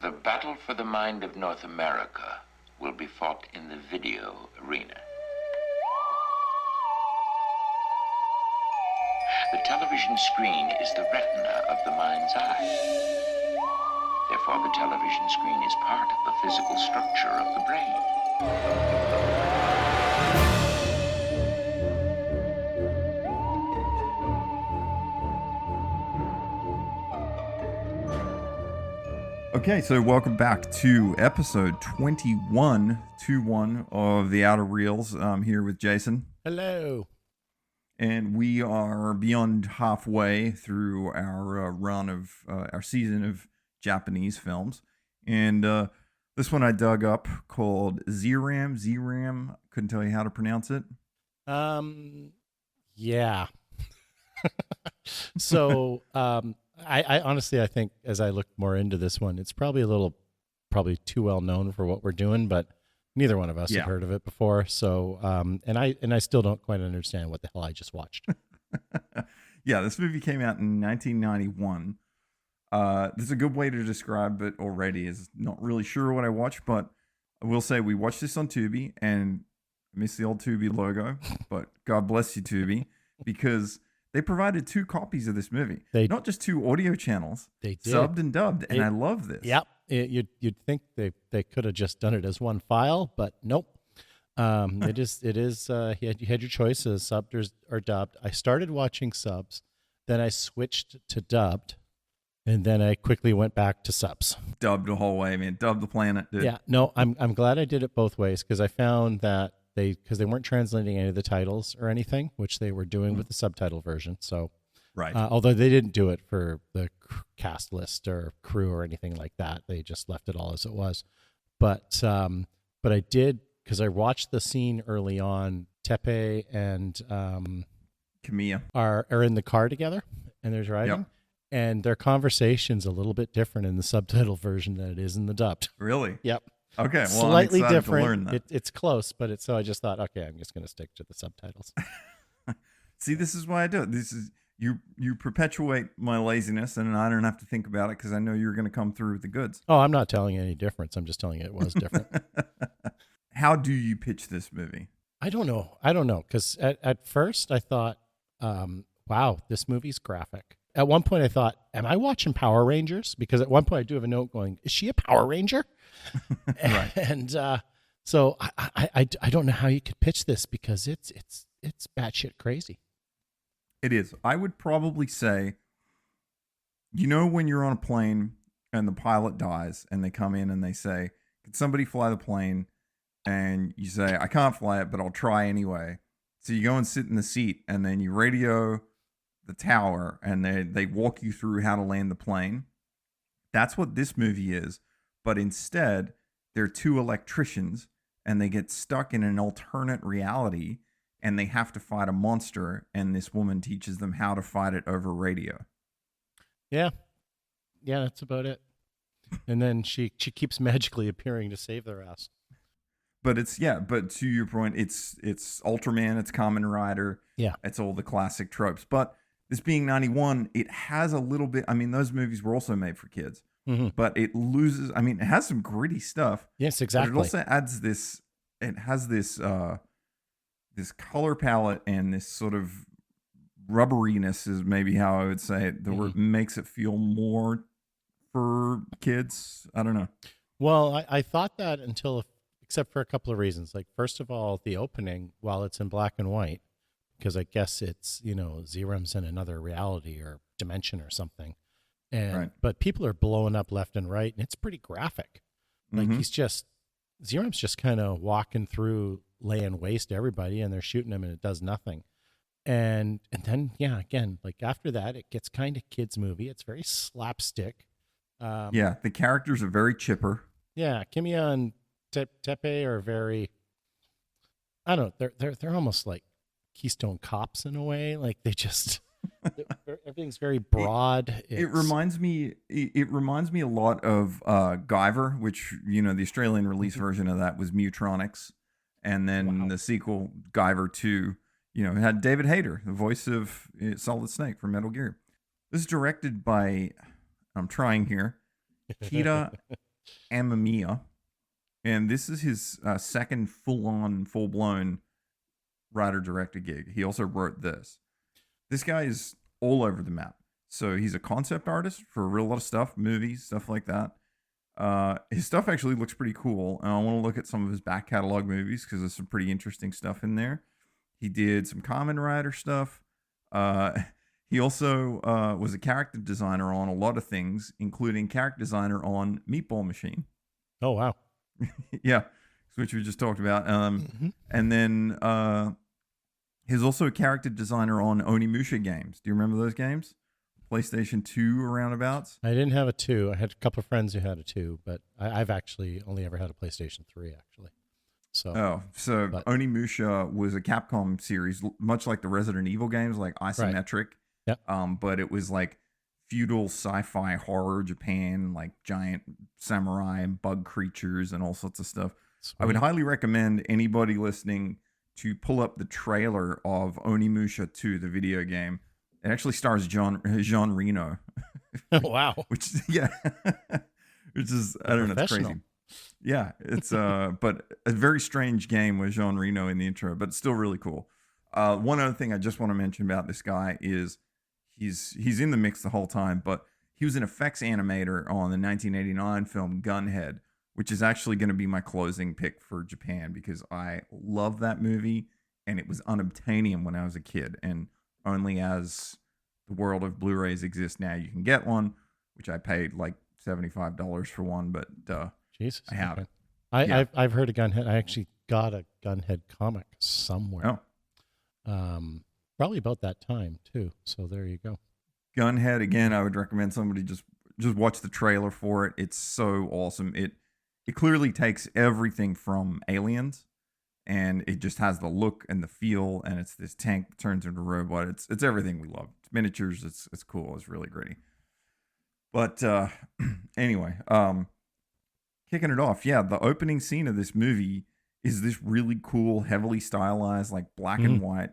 The battle for the mind of North America will be fought in the video arena. The television screen is the retina of the mind's eye. Therefore, the television screen is part of the physical structure of the brain. Okay, so welcome back to episode 21 of The Outer Reels. I'm here with Jason. Hello. And we are beyond halfway through our run of our season of Japanese films. And this one I dug up called Zeiram. Couldn't tell you how to pronounce it. Yeah. So, I honestly, I think as I looked more into this one, it's probably too well known for what we're doing, but neither one of us have heard of it before. So, and I still don't quite understand what the hell I just watched. Yeah, this movie came out in 1991. This is a good way to describe it already. Is not really sure what I watched, but I will say we watched this on Tubi, and I miss the old Tubi logo, but God bless you, Tubi, because they provided 2 copies of this movie. Not just 2 audio channels. They did. Subbed and dubbed, and I love this. Yep. You'd think they could have just done it as one file, but nope. It is. You had your choices, subbed or dubbed. I started watching subs, then I switched to dubbed, and then I quickly went back to subs. Dubbed the whole way, man. Dubbed the planet, dude. Yeah. No, I'm glad I did it both ways because I found that because they weren't translating any of the titles or anything, which they were doing with the subtitle version. So, right. Although they didn't do it for the cast list or crew or anything like that, they just left it all as it was. But I did because I watched the scene early on. Tepe and Kamiya are in the car together and they're driving, and their conversation's a little bit different in the subtitle version than it is in the dubbed. Really? Yep. Okay, well, slightly I'm different. To learn that. It's close, but so I just thought, okay, I'm just going to stick to the subtitles. See, this is why I do it. This is you perpetuate my laziness, and I don't have to think about it because I know you're going to come through with the goods. Oh, I'm not telling you any difference. I'm just telling you it was different. How do you pitch this movie? I don't know because at first I thought, wow, this movie's graphic. At one point I thought, am I watching Power Rangers? Because at one point I do have a note going, is she a Power Ranger? Right. And so I don't know how you could pitch this because it's batshit crazy. It is. I would probably say, when you're on a plane and the pilot dies and they come in and they say, can somebody fly the plane? And you say, I can't fly it, but I'll try anyway. So you go and sit in the seat and then you radio the tower and they walk you through how to land the plane. That's what this movie is. But instead, they're 2 electricians and they get stuck in an alternate reality and they have to fight a monster. And this woman teaches them how to fight it over radio. Yeah. Yeah, that's about it. And then she keeps magically appearing to save their ass. But but to your point, it's Ultraman, it's Kamen Rider. Yeah. It's all the classic tropes. But this being 91, it has a little bit, those movies were also made for kids. Mm-hmm. But it loses, it has some gritty stuff. Yes, exactly. But it also adds this, it has this color palette and this sort of rubberiness is maybe how I would say it, that makes it feel more for kids. I don't know. Well, I thought that except for a couple of reasons. Like, first of all, the opening, while it's in black and white, because I guess it's, Zeiram's in another reality or dimension or something. And But people are blowing up left and right, and it's pretty graphic. Like, Zeiram's just kind of walking through, laying waste to everybody, and they're shooting him, and it does nothing. And then, again, like after that, it gets kind of kids movie. It's very slapstick. The characters are very chipper. Yeah, Kimiya and Tepe are very, I don't know, they're almost like Keystone Cops in a way. Like they just, everything's very broad. It reminds me a lot of Guyver, which, the Australian release version of that was Mutronics. And then the sequel, Guyver 2, had David Hayter, the voice of Solid Snake from Metal Gear. This is directed by, I'm trying here, Amamiya, and this is his second full-blown writer-director gig. He also wrote this. This guy is all over the map. So he's a concept artist for a real lot of stuff, movies, stuff like that. His stuff actually looks pretty cool, and I want to look at some of his back catalog movies because there's some pretty interesting stuff in there. He did some Kamen Rider stuff. He also was a character designer on a lot of things, including character designer on Meatball Machine. Oh, wow. Yeah, which we just talked about. And then he's also a character designer on Onimusha games. Do you remember those games? PlayStation 2 roundabouts? I didn't have a 2. I had a couple of friends who had a 2, but I've actually only ever had a PlayStation 3, actually. So Onimusha was a Capcom series, much like the Resident Evil games, like isometric. Right. Yep. But it was like feudal sci-fi horror Japan, like giant samurai and bug creatures and all sorts of stuff. Sweet. I would highly recommend anybody listening to pull up the trailer of Onimusha 2, the video game. It actually stars Jean Reno. Wow. Which is I don't know, it's crazy. Yeah, it's but a very strange game with Jean Reno in the intro, but it's still really cool. One other thing I just want to mention about this guy is he's in the mix the whole time, but he was an effects animator on the 1989 film Gunhead, which is actually going to be my closing pick for Japan because I love that movie and it was unobtainium when I was a kid, and only as the world of Blu-rays exists now, you can get one, which I paid like $75 for one, but Jesus, I have it. I've heard of Gunhead. I actually got a Gunhead comic somewhere. Oh. Probably about that time too. So there you go. Gunhead, again, I would recommend somebody just watch the trailer for it. It's so awesome. It clearly takes everything from Aliens, and it just has the look and the feel, and it's this tank that turns into a robot. It's everything we love. It's miniatures. It's cool. It's really gritty. But anyway, kicking it off, yeah, the opening scene of this movie is this really cool, heavily stylized, like black and white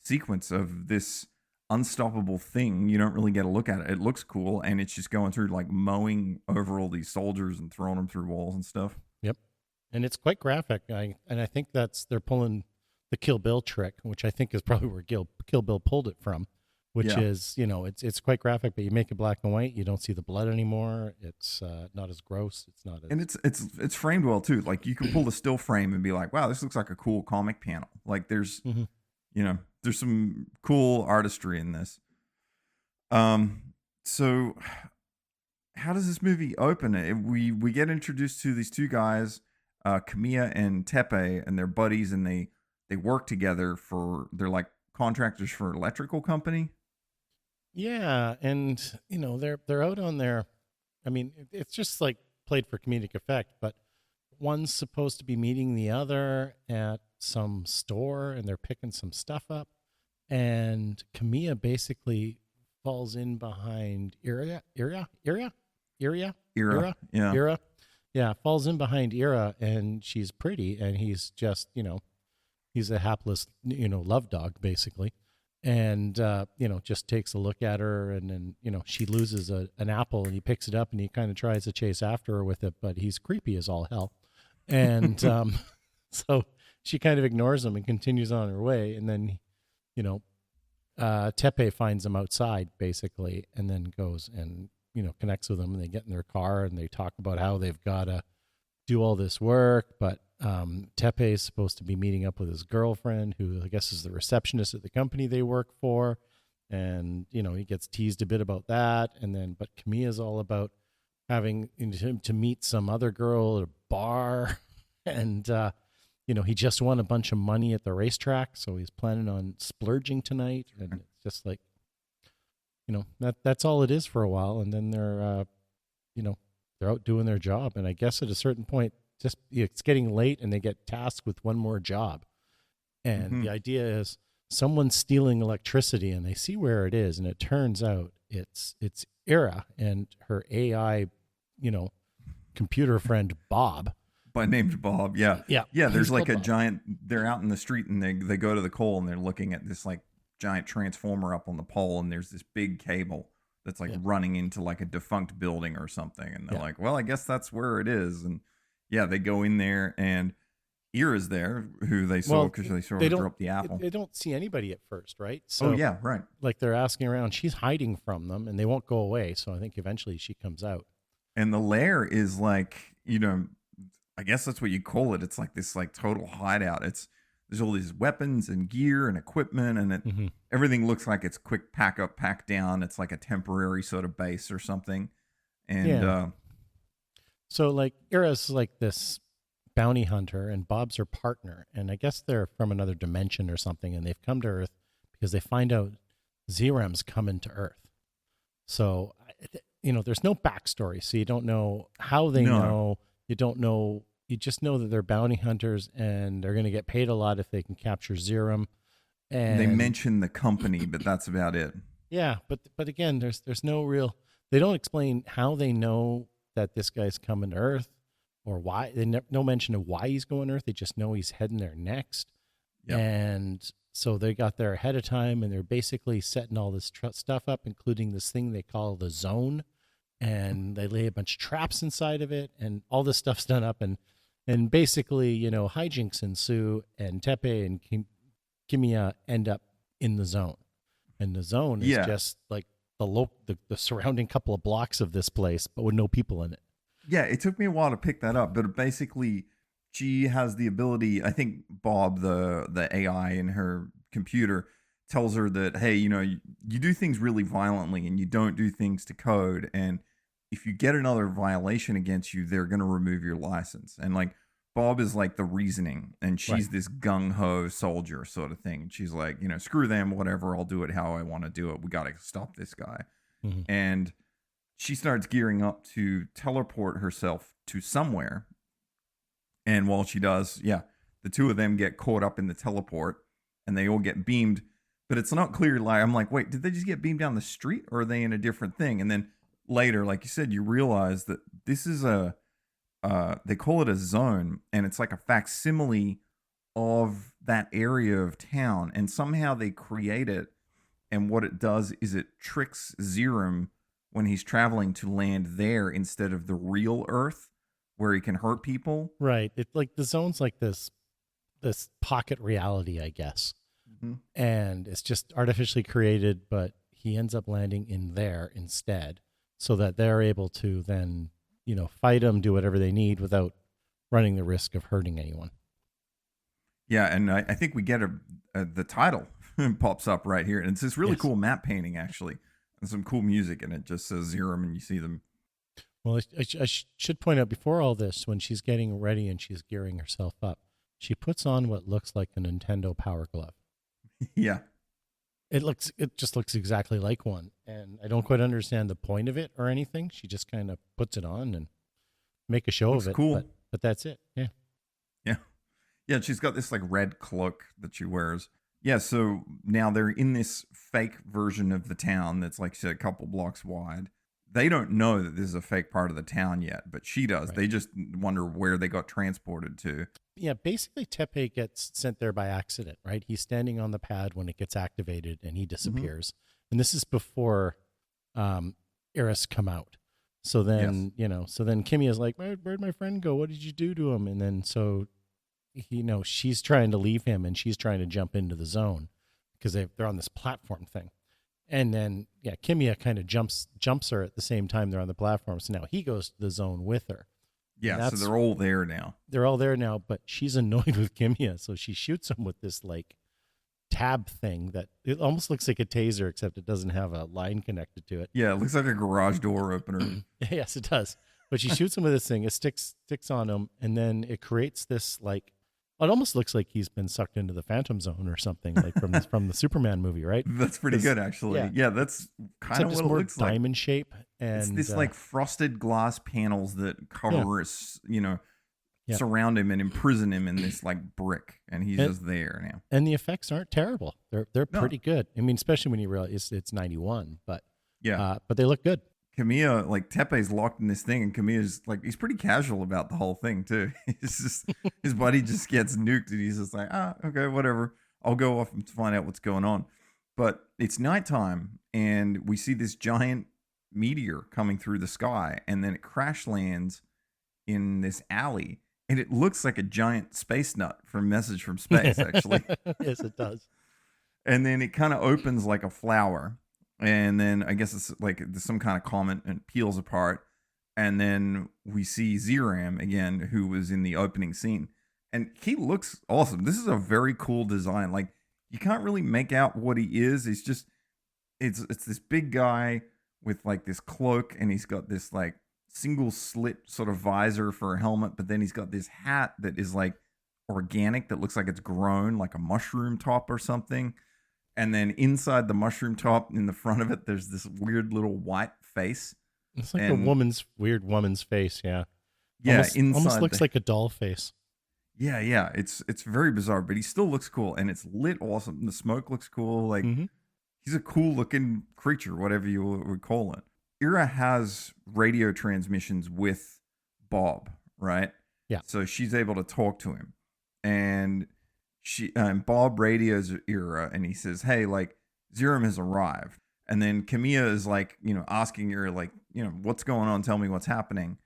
sequence of this unstoppable thing. You don't really get a look at it. It looks cool, and it's just going through, like, mowing over all these soldiers and throwing them through walls and stuff. Yep. And it's quite graphic. I think they're pulling the Kill Bill trick, which I think is probably where Kill Bill pulled it from, which is, it's quite graphic, but you make it black and white. You don't see the blood anymore. It's not as gross. It's not as... And it's framed well too. Like, you can pull the still frame and be like, wow, this looks like a cool comic panel. Like, there's, there's some cool artistry in this. So how does this movie open? We get introduced to these two guys, Kamiya and Tepe, and they're buddies, and they work together they're like contractors for an electrical company. Yeah, and they're out on their, I mean, it's just like played for comedic effect, but one's supposed to be meeting the other at some store, and they're picking some stuff up, and Kamiya basically falls in behind Ira, falls in behind Ira, and she's pretty, and he's just, he's a hapless, love dog basically. And, just takes a look at her, and then, she loses an apple, and he picks it up, and he kind of tries to chase after her with it, but he's creepy as all hell. And so she kind of ignores him and continues on her way. And then, Tepe finds him outside basically, and then goes and, connects with him, and they get in their car and they talk about how they've got to do all this work. But Tepe is supposed to be meeting up with his girlfriend, who I guess is the receptionist at the company they work for. And, he gets teased a bit about that. And then, but Kamiya's all about having him to meet some other girl at a bar. And, he just won a bunch of money at the racetrack, so he's planning on splurging tonight. And it's just like, that's all it is for a while. And then they're out doing their job. And I guess at a certain point, just it's getting late, and they get tasked with one more job. And the idea is someone's stealing electricity, and they see where it is, and it turns out it's Ira and her AI, computer friend Bob. Named Bob, yeah. There's like a Bob. giant. They're out in the street, and they go to the coal, and they're looking at this like giant transformer up on the pole, and there's this big cable that's like Yeah. running into like a defunct building or something. And they're Yeah. like, well, I guess that's where it is. And yeah, they go in there and Ira's there, who they saw Well, because they saw they her don't drop the apple. they don't see anybody at first, right? Oh, So yeah, right. like they're asking around, she's hiding from them, and they won't go away. So I think eventually she comes out. And the lair is like, I guess that's what you call it. It's like this like total hideout. There's all these weapons and gear and equipment, and everything looks like it's quick pack up, pack down. It's like a temporary sort of base or something. And Yeah. So like Ira's like this bounty hunter, and Bob's her partner, and I guess they're from another dimension or something, and they've come to Earth because they find out Zeiram's coming to Earth. So there's no backstory, so you don't know how they know. You don't know. You just know that they're bounty hunters, and they're going to get paid a lot if they can capture Zeiram. And they mention the company, but that's about it. Yeah, but again, there's no real. They don't explain how they know that this guy's coming to Earth, or why. No mention of why he's going to Earth. They just know he's heading there next. Yep. And so they got there ahead of time, and they're basically setting all this stuff up, including this thing they call the zone, and they lay a bunch of traps inside of it, and all this stuff's done up, and basically, hijinks ensue, and Tepe and Kimia end up in the zone, and the zone is just like the surrounding couple of blocks of this place, but with no people in it. Yeah, it took me a while to pick that up, but basically, she has the ability. I think Bob, the AI in her computer, tells her that, hey, you do things really violently, and you don't do things to code, and if you get another violation against you, they're going to remove your license. And like Bob is like the reasoning, and she's this gung-ho soldier sort of thing. And she's like, screw them, whatever, I'll do it how I want to do it. We got to stop this guy. Mm-hmm. And she starts gearing up to teleport herself to somewhere. And while she does, the two of them get caught up in the teleport, and they all get beamed. But it's not clear. Like, I'm like, wait, did they just get beamed down the street, or are they in a different thing? And then later, like you said, you realize that this is they call it a zone, and it's like a facsimile of that area of town. And somehow they create it, and what it does is it tricks Zeiram when he's traveling to land there instead of the real Earth, where he can hurt people. Right. It's like the zone's like this pocket reality, I guess. Mm-hmm. And it's just artificially created, but he ends up landing in there instead, so that they're able to then, fight him, do whatever they need without running the risk of hurting anyone. Yeah, and I think we get the title pops up right here, and it's this really cool map painting, actually, and some cool music, and it just says Zeiram, and you see them. Well, I should point out, before all this, when she's getting ready and she's gearing herself up, she puts on what looks like a Nintendo Power Glove. Yeah. It just looks exactly like one, and I don't quite understand the point of it or anything. She just kind of puts it on and make a show of it. Cool, but that's it. Yeah. She's got this like red cloak that she wears. Yeah. So now they're in this fake version of the town that's like a couple blocks wide. They don't know that this is a fake part of the town yet, but she does. Right. They just wonder where they got transported to. Yeah, basically Tepe gets sent there by accident, right? He's standing on the pad when it gets activated, and he disappears. Mm-hmm. And this is before Eris come out. So then, so then Kimia's like, where'd my friend go? What did you do to him? And then so, she's trying to leave him, and she's trying to jump into the zone because they're on this platform thing. And then, Kimia kind of jumps her at the same time they're on the platform. So now he goes to the zone with her. Yeah, so they're all there now. They're all there now, but she's annoyed with Kimia, so she shoots him with this, like, tab thing that it almost looks like a taser, except it doesn't have a line connected to it. Yeah, it looks like a garage door opener. Yes, it does. But she shoots him with this thing. It sticks on him, and then it creates this, like, it almost looks like he's been sucked into the Phantom Zone or something, like from the Superman movie, right? That's pretty good, actually. Yeah, that's kind of what it looks like. Diamond shape, and it's this like frosted glass panels that cover, surround him and imprison him in this like brick, and he's just there now. And the effects aren't terrible; they're pretty good. I mean, especially when you realize it's 91, but but they look good. Kamiya, like Tepe's locked in this thing, and Kamiya's like, he's pretty casual about the whole thing too. He's just, his buddy just gets nuked, and he's just like, okay, whatever. I'll go off and find out what's going on. But it's nighttime, and we see this giant meteor coming through the sky, and then it crash lands in this alley, and it looks like a giant space nut from Message from Space, actually. Yes, it does. And then it kind of opens like a flower, and then I guess it's like some kind of comet, and it peels apart, and then we see Zeiram again, who was in the opening scene, and he looks awesome. This is a very cool design. Like, you can't really make out what he is. It's just it's this big guy with like this cloak, and he's got this like single slit sort of visor for a helmet, but then he's got this hat that is like organic, that looks like it's grown, like a mushroom top or something. And then inside the mushroom top, in the front of it, there's this weird little white face. It's like a weird woman's face. Yeah. Yeah. Almost looks like a doll face. Yeah. It's very bizarre, but he still looks cool, and it's lit awesome. The smoke looks cool. Like, he's a cool looking creature, whatever you would call it. Ira has radio transmissions with Bob, right? Yeah. So she's able to talk to him, and Bob radios Ira, and he says, "Hey, like, Zeiram has arrived." And then Camilla is like, asking Ira, like, what's going on? Tell me what's happening.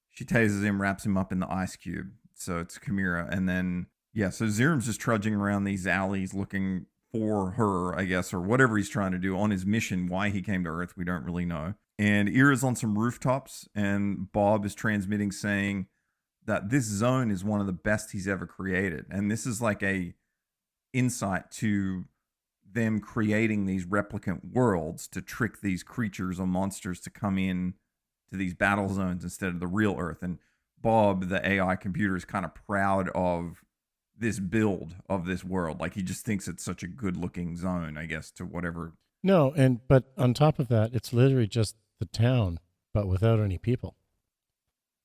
She tases him, wraps him up in the ice cube. So it's Chimera. And then, so Zeiram's just trudging around these alleys looking for her, I guess, or whatever he's trying to do on his mission. Why he came to Earth, we don't really know. And Ira's on some rooftops, and Bob is transmitting saying that this zone is one of the best he's ever created. And this is like a insight to them creating these replicant worlds to trick these creatures or monsters to come in to these battle zones instead of the real Earth. And Bob, the AI computer, is kind of proud of this build of this world. Like, he just thinks it's such a good looking zone, I guess, to whatever. No, but on top of that, it's literally just the town, but without any people,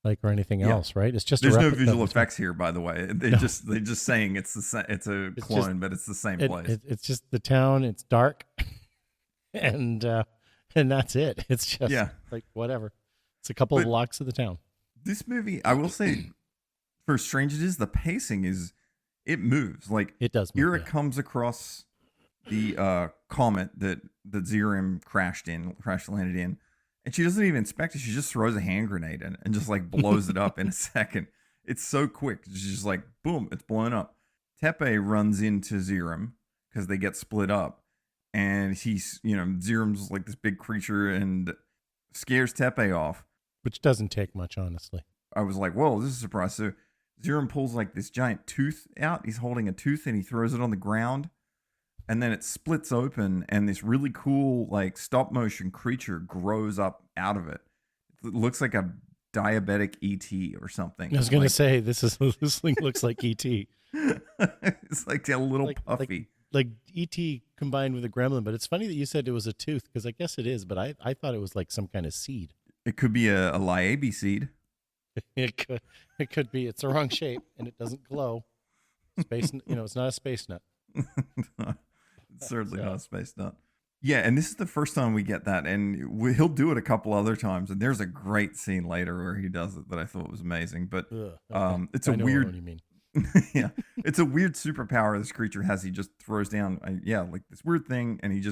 like, or anything else, right? It's just there's no visual effects here, by the way. They're just saying it's a clone, but it's the same place. It's just the town. It's dark, and that's it. It's just like whatever. It's a couple of blocks of the town. This movie, I will say, for as strange it is, the pacing it moves. Like, it does move. Ira comes across the comet that Zeiram crash landed in, and she doesn't even inspect it. She just throws a hand grenade in and just like blows it up in a second. It's so quick. She's just like, boom, it's blown up. Tepe runs into Zeiram because they get split up, and he's, Zeiram's like this big creature and scares Tepe off. Which doesn't take much, honestly. I was like, whoa, this is a surprise. So Zeiram pulls like this giant tooth out. He's holding a tooth, and he throws it on the ground. And then it splits open, and this really cool, like, stop motion creature grows up out of it. It looks like a diabetic ET or something. I was going to say, this thing looks like ET. It's like a little puffy. Like ET combined with a gremlin. But it's funny that you said it was a tooth, because I guess it is, but I thought it was like some kind of seed. It could be a liabe seed. It could be. It's the wrong shape, and it doesn't glow. It's not a space nut. It's certainly not a space nut. Yeah, and this is the first time we get that, and he'll do it a couple other times. And there's a great scene later where he does it that I thought was amazing. But it's a weird. What you mean. Yeah, it's a weird superpower this creature has. He just throws down, like this weird thing, and I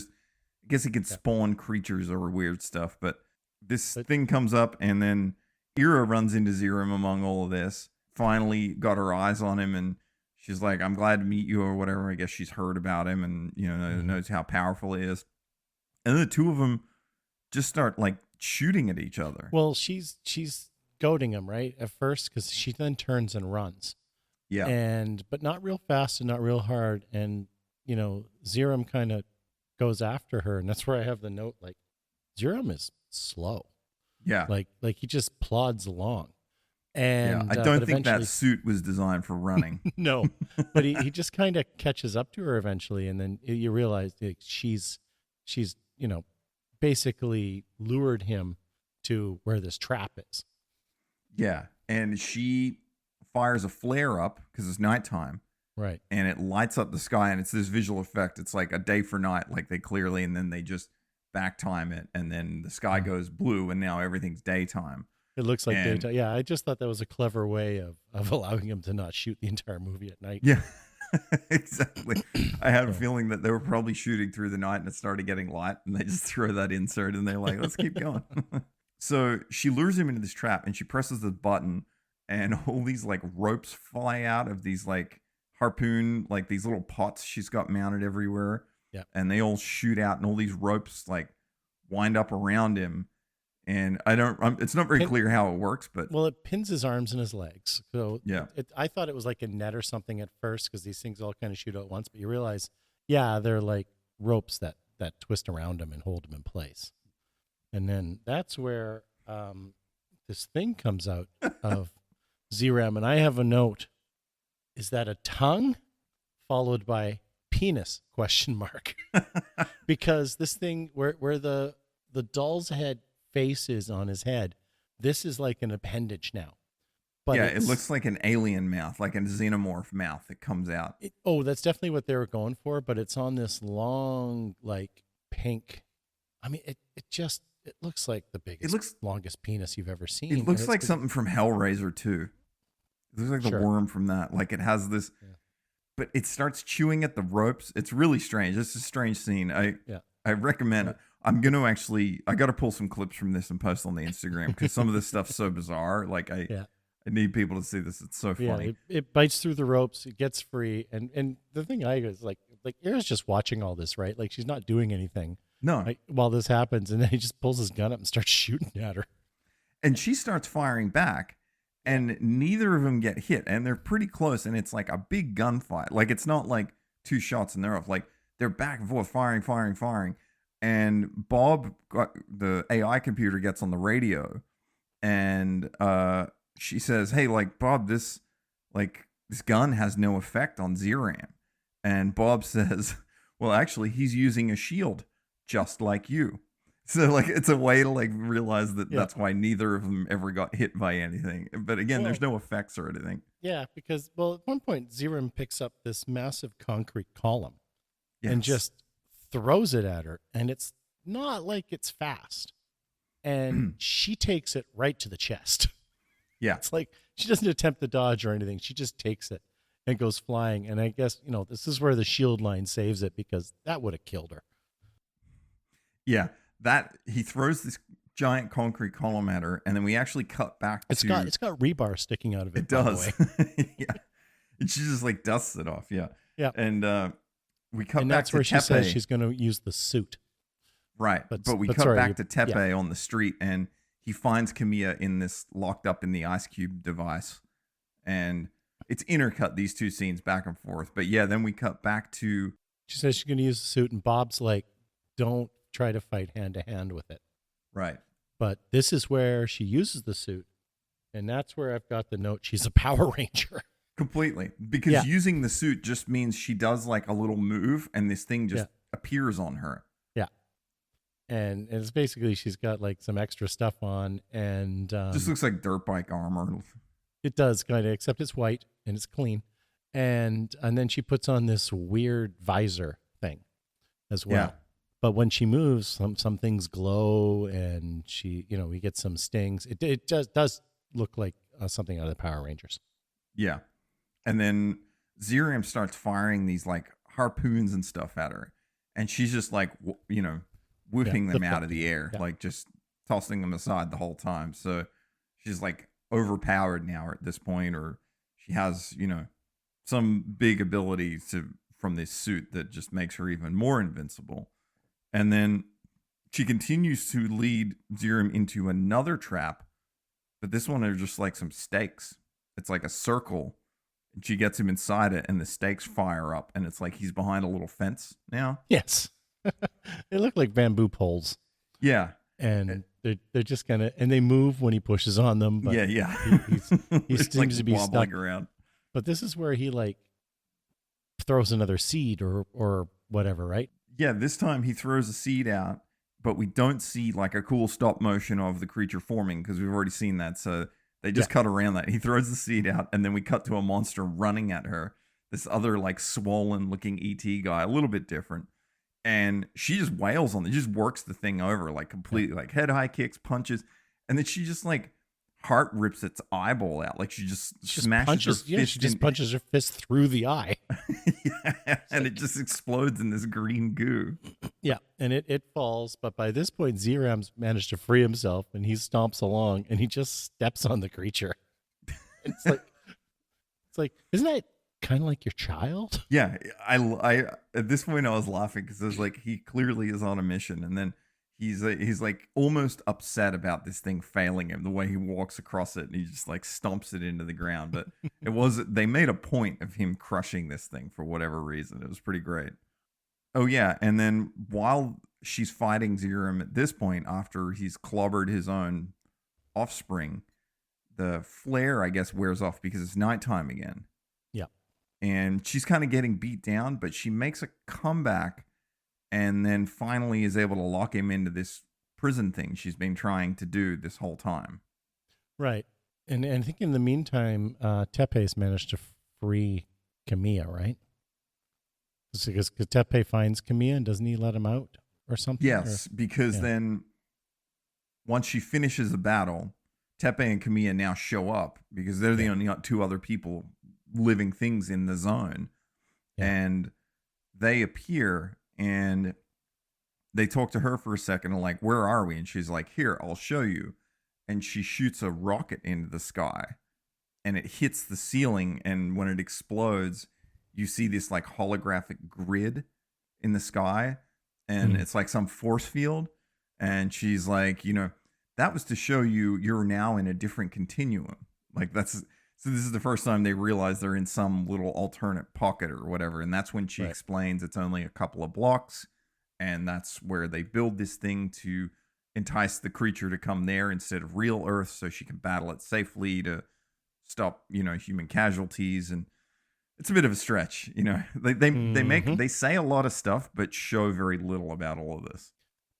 guess he can spawn creatures or weird stuff. But this thing comes up, and then Ira runs into Zeiram among all of this. Finally got her eyes on him, and she's like, "I'm glad to meet you," or whatever. I guess she's heard about him and, knows how powerful he is. And then the two of them just start like shooting at each other. Well, she's goading him, right, at first, because she then turns and runs. Yeah. But not real fast and not real hard. And, Zeiram kind of goes after her. And that's where I have the note, like, Zeiram is slow. Yeah. Like he just plods along. And I don't think that suit was designed for running. No, but he just kind of catches up to her eventually, and then you realize that she's basically lured him to where this trap is. Yeah, and she fires a flare up because it's nighttime, right? And it lights up the sky, and it's this visual effect. It's like a day for night, like they clearly, and then they just back time it, and then the sky goes blue, and now everything's daytime. It looks like daytime. Yeah, I just thought that was a clever way of allowing him to not shoot the entire movie at night. Yeah. Exactly. I had a feeling that they were probably shooting through the night and it started getting light and they just throw that insert and they're like, let's keep going. So she lures him into this trap and she presses the button and all these like ropes fly out of these like harpoon, like these little pots she's got mounted everywhere. Yeah. And they all shoot out and all these ropes like wind up around him. And it's not very clear how it works, but. Well, it pins his arms and his legs. So yeah, I thought it was like a net or something at first because these things all kind of shoot out once, but you realize, yeah, they're like ropes that twist around him and hold him in place. And then that's where this thing comes out of Zeiram. And I have a note. Is that a tongue followed by penis ? Because this thing where the doll's head face is on his head, this is like an appendage now. But yeah, it looks like an alien mouth, like a xenomorph mouth that comes out. That's definitely what they were going for, but it's on this long, like pink. I mean, it looks like the biggest, longest penis you've ever seen. It looks like something from Hellraiser too. It looks like the worm from that. Like it has this, but it starts chewing at the ropes. It's really strange. It's a strange scene. I recommend it. I'm going to I got to pull some clips from this and post on the Instagram because some of this stuff's so bizarre. Like I need people to see this. It's so funny. It bites through the ropes. It gets free. And the thing is like Era's just watching all this, right? Like she's not doing anything. No. Right, while this happens. And then he just pulls his gun up and starts shooting at her. And she starts firing back and neither of them get hit. And they're pretty close. And it's like a big gunfight. Like it's not like two shots and they're off. Like they're back and forth firing. And Bob, the AI computer, gets on the radio, and she says, "Hey, like Bob, this gun has no effect on Zeiram." And Bob says, "Well, actually, he's using a shield, just like you." So, like, it's a way to like realize that that's why neither of them ever got hit by anything. But again, there's no effects or anything. Yeah, because at one point, Zeiram picks up this massive concrete column and just throws it at her, and it's not like it's fast, and she takes it right to the chest. Yeah, it's like she doesn't attempt to dodge or anything. She just takes it and goes flying. And I guess this is where the shield line saves it because that would have killed her. Yeah, that he throws this giant concrete column at her, and then we actually cut back. It's got rebar sticking out of it. It does. Yeah, and she just like dusts it off. Yeah, and we cut back to Tepe. And that's where she says she's going to use the suit. Right. But we cut back to Tepe on the street, and he finds Camilla locked up in the ice cube device. And it's intercut, these two scenes back and forth. But yeah, then we cut back to... She says she's going to use the suit, and Bob's like, don't try to fight hand to hand with it. Right. But this is where she uses the suit. And that's where I've got the note. She's a Power Ranger. Completely. Because using the suit just means she does like a little move and this thing just appears on her. Yeah. And it's basically she's got like some extra stuff on and just looks like dirt bike armor. It does kind of, except it's white and it's clean. And then she puts on this weird visor thing as well. Yeah. But when she moves, some things glow and she, we get some stings. It just does look like something out of the Power Rangers. Yeah. And then Zeiram starts firing these like harpoons and stuff at her. And she's just like, whipping them out of the air, like just tossing them aside the whole time. So she's like overpowered now at this point, or she has, some big ability from this suit that just makes her even more invincible. And then she continues to lead Zeiram into another trap. But this one are just like some stakes. It's like a circle. And she gets him inside it, and the stakes fire up, and it's like he's behind a little fence now. Yes. They look like bamboo poles. Yeah. And they're just kind of, and they move when he pushes on them. But yeah. He seems like to be wobbling stuck around. But this is where he like throws another seed or whatever, right? Yeah, this time he throws a seed out, but we don't see like a cool stop motion of the creature forming because we've already seen that. So they just cut around that. He throws the seed out, and then we cut to a monster running at her. This other like swollen looking ET guy, a little bit different. And she just wails on it. Just works the thing over like completely, like head high kicks, punches. And then she just like heart rips its eyeball out. Like she just smashes punches, her fist. she just punches her fist through the eye. Yeah, and it just explodes in this green goo. Yeah, and it falls. But by this point, Zeiram's managed to free himself, and he stomps along, and he just steps on the creature. It's like, isn't that kind of like your child? Yeah, I at this point I was laughing because I was like, he clearly is on a mission, and then he's like almost upset about this thing failing him. The way he walks across it, and he just like stomps it into the ground. But they made a point of him crushing this thing for whatever reason. It was pretty great. Oh yeah, and then while she's fighting Zeiram at this point, after he's clobbered his own offspring, the flare, I guess, wears off because it's nighttime again. Yeah. And she's kind of getting beat down, but she makes a comeback and then finally is able to lock him into this prison thing she's been trying to do this whole time. Right. And I think in the meantime, Tepe's managed to free Kamiya, right? Because Tepe finds Kamiya and doesn't he let him out or something? Yes, because then once she finishes the battle, Tepe and Kamiya now show up because they're the only two other people living things in the zone. Yeah. And they appear and they talk to her for a second and like, where are we? And she's like, here, I'll show you. And she shoots a rocket into the sky and it hits the ceiling. And when it explodes, you see this like holographic grid in the sky and it's like some force field. And she's like, that was to show you you're now in a different continuum. Like so this is the first time they realize they're in some little alternate pocket or whatever. And that's when she explains it's only a couple of blocks. And that's where they build this thing to entice the creature to come there instead of real Earth so she can battle it safely to stop, human casualties. And it's a bit of a stretch, they say a lot of stuff, but show very little about all of this.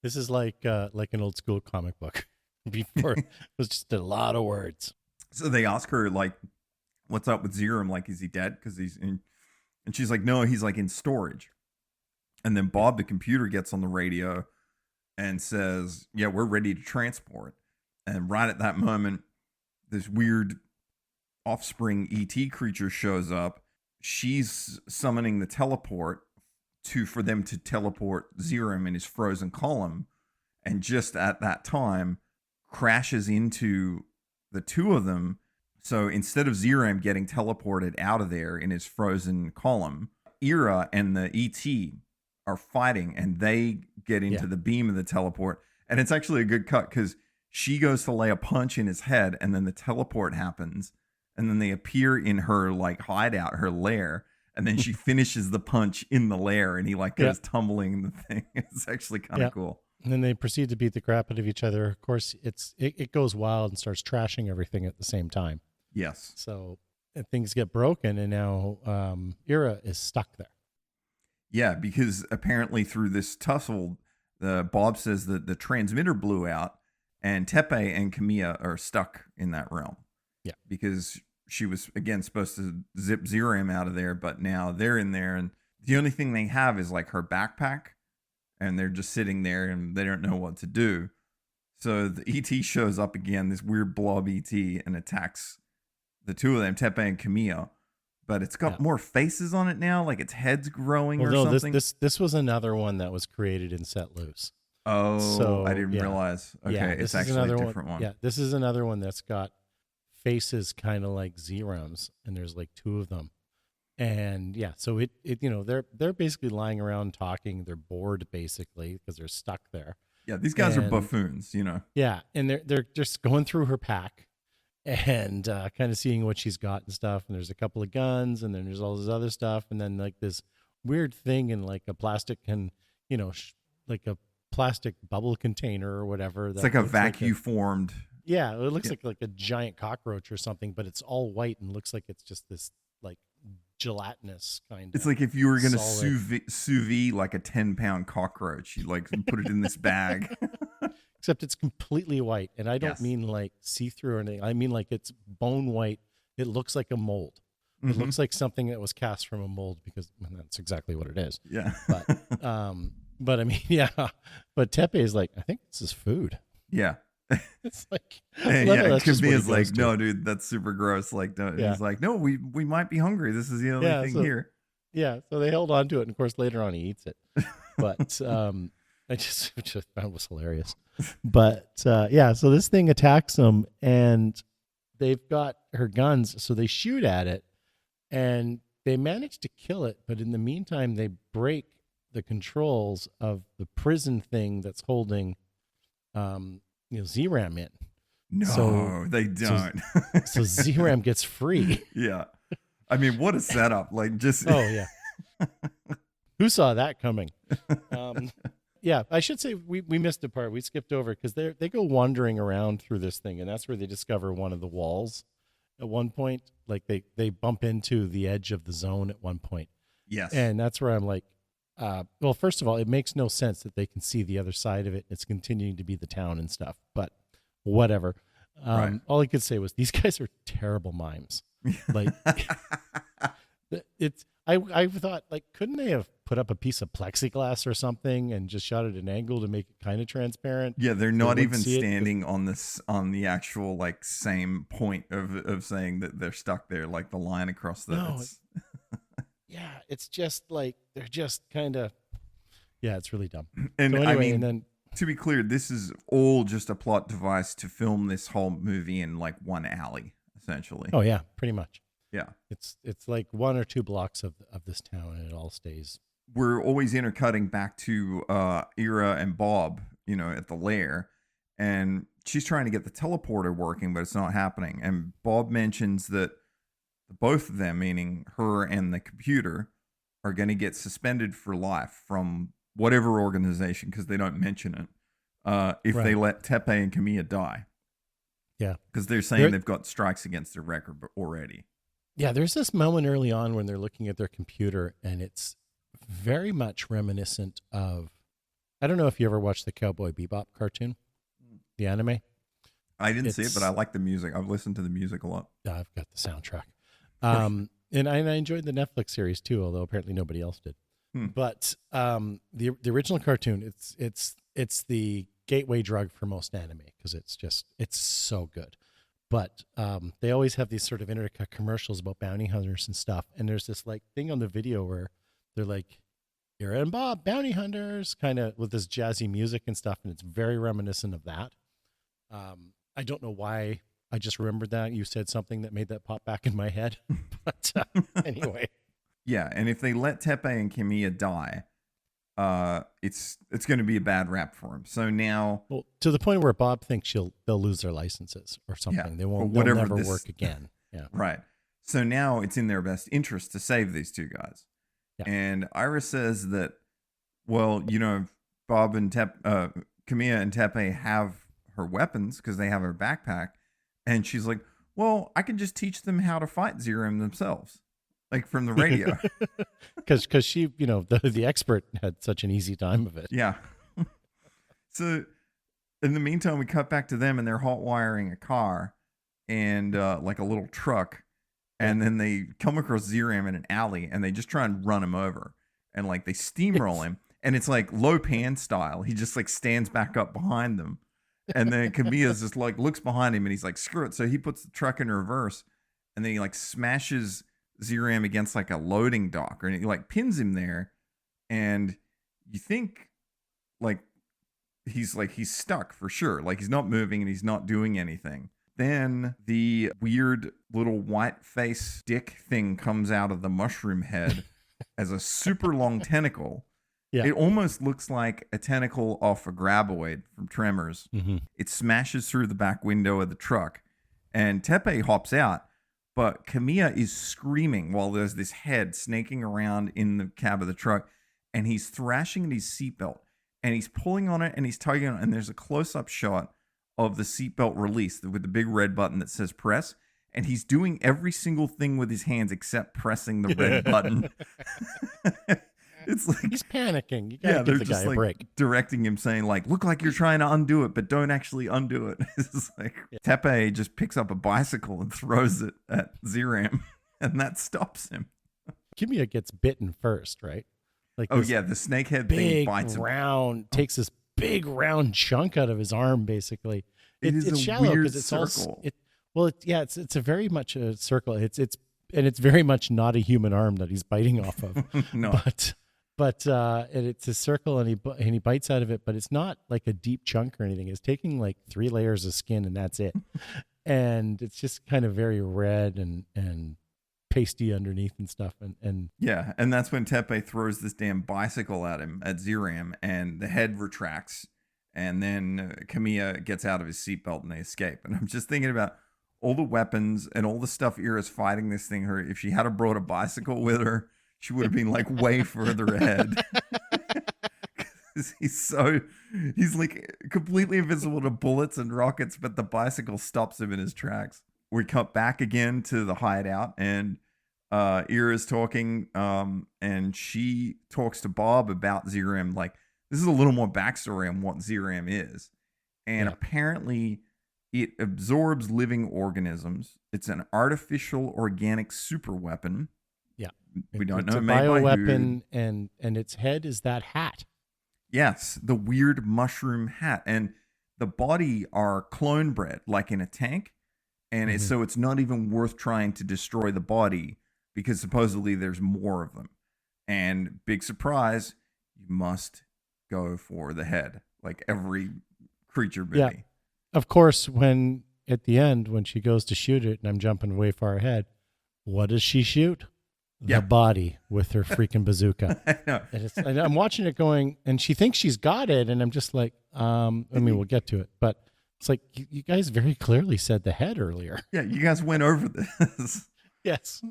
This is like an old school comic book. Before it was just a lot of words. So they ask her like, what's up with Zeiram? Like, is he dead? Because he's in, and she's like, no, he's like in storage. And then Bob, the computer, gets on the radio and says, yeah, we're ready to transport. And right at that moment, this weird offspring ET creature shows up. She's summoning the teleport for them to teleport Zeiram in his frozen column. And just at that time, crashes into the two of them. So instead of Zeiram getting teleported out of there in his frozen column, Ira and the ET are fighting and they get into the beam of the teleport. And it's actually a good cut because she goes to lay a punch in his head and then the teleport happens. And then they appear in her like hideout, her lair. And then she finishes the punch in the lair and he like goes tumbling in the thing. It's actually kind of cool. And then they proceed to beat the crap out of each other. Of course, it goes wild and starts trashing everything at the same time. Yes. So things get broken, and now Ira is stuck there. Yeah, because apparently through this tussle, Bob says that the transmitter blew out, and Tepe and Kamiya are stuck in that realm. Yeah. Because she was, again, supposed to zip Zeiram out of there, but now they're in there, and the only thing they have is like her backpack. And they're just sitting there and they don't know what to do. So the ET shows up again, this weird blob ET, and attacks the two of them, Tepe and Kamiya. But it's got more faces on it now, like its head's growing or something. This was another one that was created in Set Loose. Oh, so, I didn't realize. Okay, it's actually a different one. Yeah, this is another one that's got faces kind of like Zeiram's, and there's like two of them. And so it they're basically lying around talking. They're bored basically because they're stuck there. Yeah, these guys are buffoons, Yeah, and they're just going through her pack and kind of seeing what she's got and stuff. And there's a couple of guns, and then there's all this other stuff, and then like this weird thing in like a plastic like a plastic bubble container or whatever. It's like a vacuum formed. Yeah, it looks like a giant cockroach or something, but it's all white and looks like it's just this like gelatinous kind of. It's like if you were going to sous vide like a 10-pound cockroach, you like put it in this bag. Except it's completely white, and I don't mean like see-through or anything. I mean like it's bone white. It looks like a mold. It looks like something that was cast from a mold because that's exactly what it is. Yeah. But I mean, but Tepe is like, I think this is food. Yeah. It's like, And well, yeah, that's just what he Kamia's like, goes to. no, dude, that's super gross. Like, don't. Yeah. He's like, no, we might be hungry. This is the only Yeah, thing so here. yeah, so they held on to it, and of course later on he eats it. But I just found it was hilarious. But yeah, so this thing attacks them, and they've got her guns, so they shoot at it, and they manage to kill it. But in the meantime, they break the controls of the prison thing that's holding, Zeiram in. No, So- they don't. So Zeiram gets free. Yeah. I mean, what a setup. Like, just. Oh yeah. Who saw that coming? Yeah, I should say we missed a part. We skipped over because they go wandering around through this thing, and that's where they discover one of the walls at one point. Like they bump into the edge of the zone at one point. Yes. And that's where I'm like, well, first of all, it makes no sense that they can see the other side of it. It's continuing to be the town and stuff, but whatever. Right. All I could say was these guys are terrible mimes. Like I thought, like, couldn't they have put up a piece of plexiglass or something and just shot at an angle to make it kind of transparent? Yeah, they're not wouldn't even see it 'cause- standing on the actual like same point of saying that they're stuck there, like the line across the. No, Yeah, it's just like they're just kind of. Yeah, it's really dumb. And So I anyway, mean, and then to be clear, this is all just a plot device to film this whole movie in like one alley, essentially. oh yeah, pretty much. Yeah. It's like 1 or 2 blocks of this town, and it all stays. We're always intercutting back to Ira and Bob, at the lair, and she's trying to get the teleporter working, but it's not happening. And Bob mentions that both of them, meaning her and the computer, are going to get suspended for life from whatever organization, because they don't mention it, if they Right. let Tepe and Camilla die. Yeah. Because they're saying They're- they've got strikes against their record already. Yeah, there's this moment early on when they're looking at their computer, and it's very much reminiscent of. I don't know if you ever watched the Cowboy Bebop cartoon, the anime. I didn't see it, but It's- I like the music. I've listened to the music a lot. Yeah, I've got the soundtrack. And I enjoyed the Netflix series too, although apparently nobody else did. But the original cartoon, it's the gateway drug for most anime because it's so good. But they always have these sort of intercut commercials about bounty hunters and stuff. And there's this like thing on the video where they're like, Ira and Bob, bounty hunters, kind of with this jazzy music and stuff. And it's very reminiscent of that. I don't know why I just remembered that. You said something that made that pop back in my head. But anyway. Yeah, and if they let Tepe and Camilla die, it's going to be a bad rap for him. So now, Well, to the point where Bob thinks they'll lose their licenses or something. Yeah, They or won't. whatever They'll never this- work again. Yeah. right. So now it's in their best interest to save these two guys. Yeah. And Ira says that, well, Bob and Camilla and Tepe have her weapons because they have her backpack. And she's like, well, I can just teach them how to fight Zeiram themselves, like from the radio. Because she, the expert had such an easy time of it. Yeah. So in the meantime, we cut back to them and they're hot wiring a car and like a little truck. And then they come across Zeiram in an alley and they just try and run him over. And like they steamroll him. And it's like low pan style. He just like stands back up behind them. And then Camilla's just like looks behind him and he's like, screw it. So he puts the truck in reverse and then he like smashes Zeiram against like a loading dock, and he like pins him there. And you think like he's stuck for sure. Like he's not moving and he's not doing anything. Then the weird little white face dick thing comes out of the mushroom head as a super long tentacle. Yeah. It almost looks like a tentacle off a graboid from Tremors. Mm-hmm. It smashes through the back window of the truck, and Tepe hops out, but Camilla is screaming while there's this head snaking around in the cab of the truck, and he's thrashing at his seatbelt, and he's pulling on it, and he's tugging on it, and there's a close-up shot of the seatbelt release with the big red button that says press, and he's doing every single thing with his hands except pressing the red button. It's like He's panicking. You gotta give the guy a break. directing him, saying like, "Look like you're trying to undo it, but don't actually undo it." It's like Tepe just picks up a bicycle and throws it at Zeiram, and that stops him. Kimia gets bitten first, right? Like Oh this yeah, the snakehead thing big bites him. round takes this big round chunk out of his arm, basically, It is it's a shallow weird because it's all circle. it's a very much a circle. It's very much not a human arm that he's biting off of. No. But and it's a circle, and he bites out of it, but it's not like a deep chunk or anything. It's taking like 3 layers of skin, and that's it. And it's just kind of very red and pasty underneath and stuff. And Yeah, and that's when Tepe throws this damn bicycle at him at Zeiram, and the head retracts, and then Kamiya gets out of his seatbelt and they escape. And I'm just thinking about all the weapons and all the stuff Ira's fighting this thing. Her, if she had brought a bicycle with her, she would have been like way further ahead. He's like completely invisible to bullets and rockets, but the bicycle stops him in his tracks. We cut back again to the hideout, and Ira's talking, and she talks to Bob about Zeiram. Like, this is a little more backstory on what Zeiram is. And apparently it absorbs living organisms. It's an artificial organic super weapon. Yeah. We don't it's know a made by bioweapon, who. and its head is that hat. Yes, the weird mushroom hat. And the body are clone bred, like in a tank. And so it's not even worth trying to destroy the body because supposedly there's more of them. And big surprise, you must go for the head, like every creature movie. Yeah. Of course, when at the end, when she goes to shoot it, and I'm jumping way far ahead, what does she shoot? The body with her freaking bazooka. I know. And I'm watching it going, and she thinks she's got it, and I'm just like, I mean, we'll get to it, but it's like you guys very clearly said the head earlier. Yeah, you guys went over this. Yes.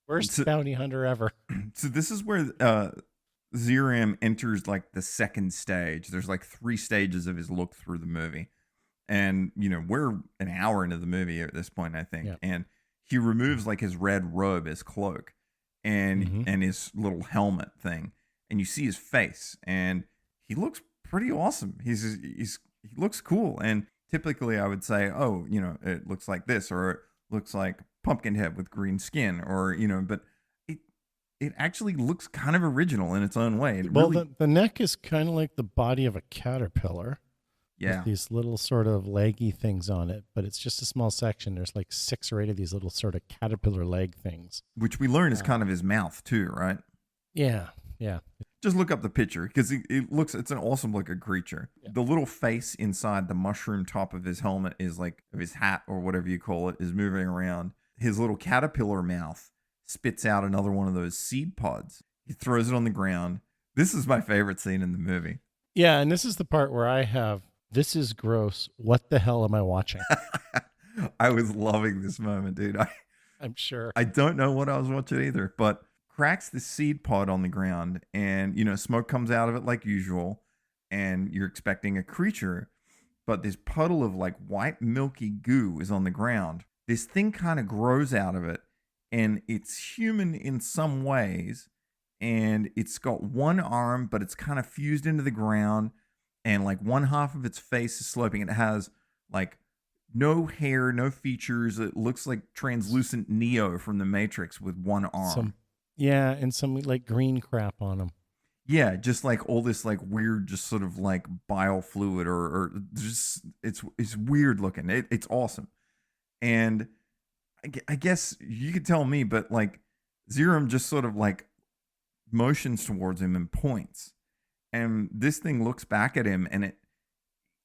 Worst bounty hunter ever. So this is where Zeiram enters like the second stage. There's like 3 stages of his look through the movie. And, you know, we're an hour into the movie at this point, I think. Yeah. And he removes like his red robe, his cloak, and his little helmet thing. And you see his face, and he looks pretty awesome. He looks cool. And typically I would say, oh, you know, it looks like this, or it looks like Pumpkinhead with green skin, or, you know, but it actually looks kind of original in its own way. The neck is kind of like the body of a caterpillar. Yeah. With these little sort of leggy things on it, but it's just a small section. There's like 6 or 8 of these little sort of caterpillar leg things. Which we learn is kind of his mouth too, right? Yeah, yeah. Just look up the picture because it's an awesome looking creature. Yeah. The little face inside the mushroom top of his helmet is like, of his hat or whatever you call it, is moving around. His little caterpillar mouth spits out another one of those seed pods. He throws it on the ground. This is my favorite scene in the movie. Yeah, and this is the part where I have, this is gross. What the hell am I watching? I was loving this moment, dude. I'm sure. I don't know what I was watching either, but cracks the seed pod on the ground, and, you know, smoke comes out of it like usual, and you're expecting a creature, but this puddle of like white milky goo is on the ground. This thing kind of grows out of it, and it's human in some ways, and it's got one arm, but it's kind of fused into the ground. And like one half of its face is sloping. It has like no hair, no features. It looks like translucent Neo from the Matrix with one arm. And some like green crap on him. Yeah, just like all this like weird, just sort of like bile fluid or just it's weird looking. It's awesome. And I guess you could tell me, but like Zeiram just sort of like motions towards him and points. And this thing looks back at him, and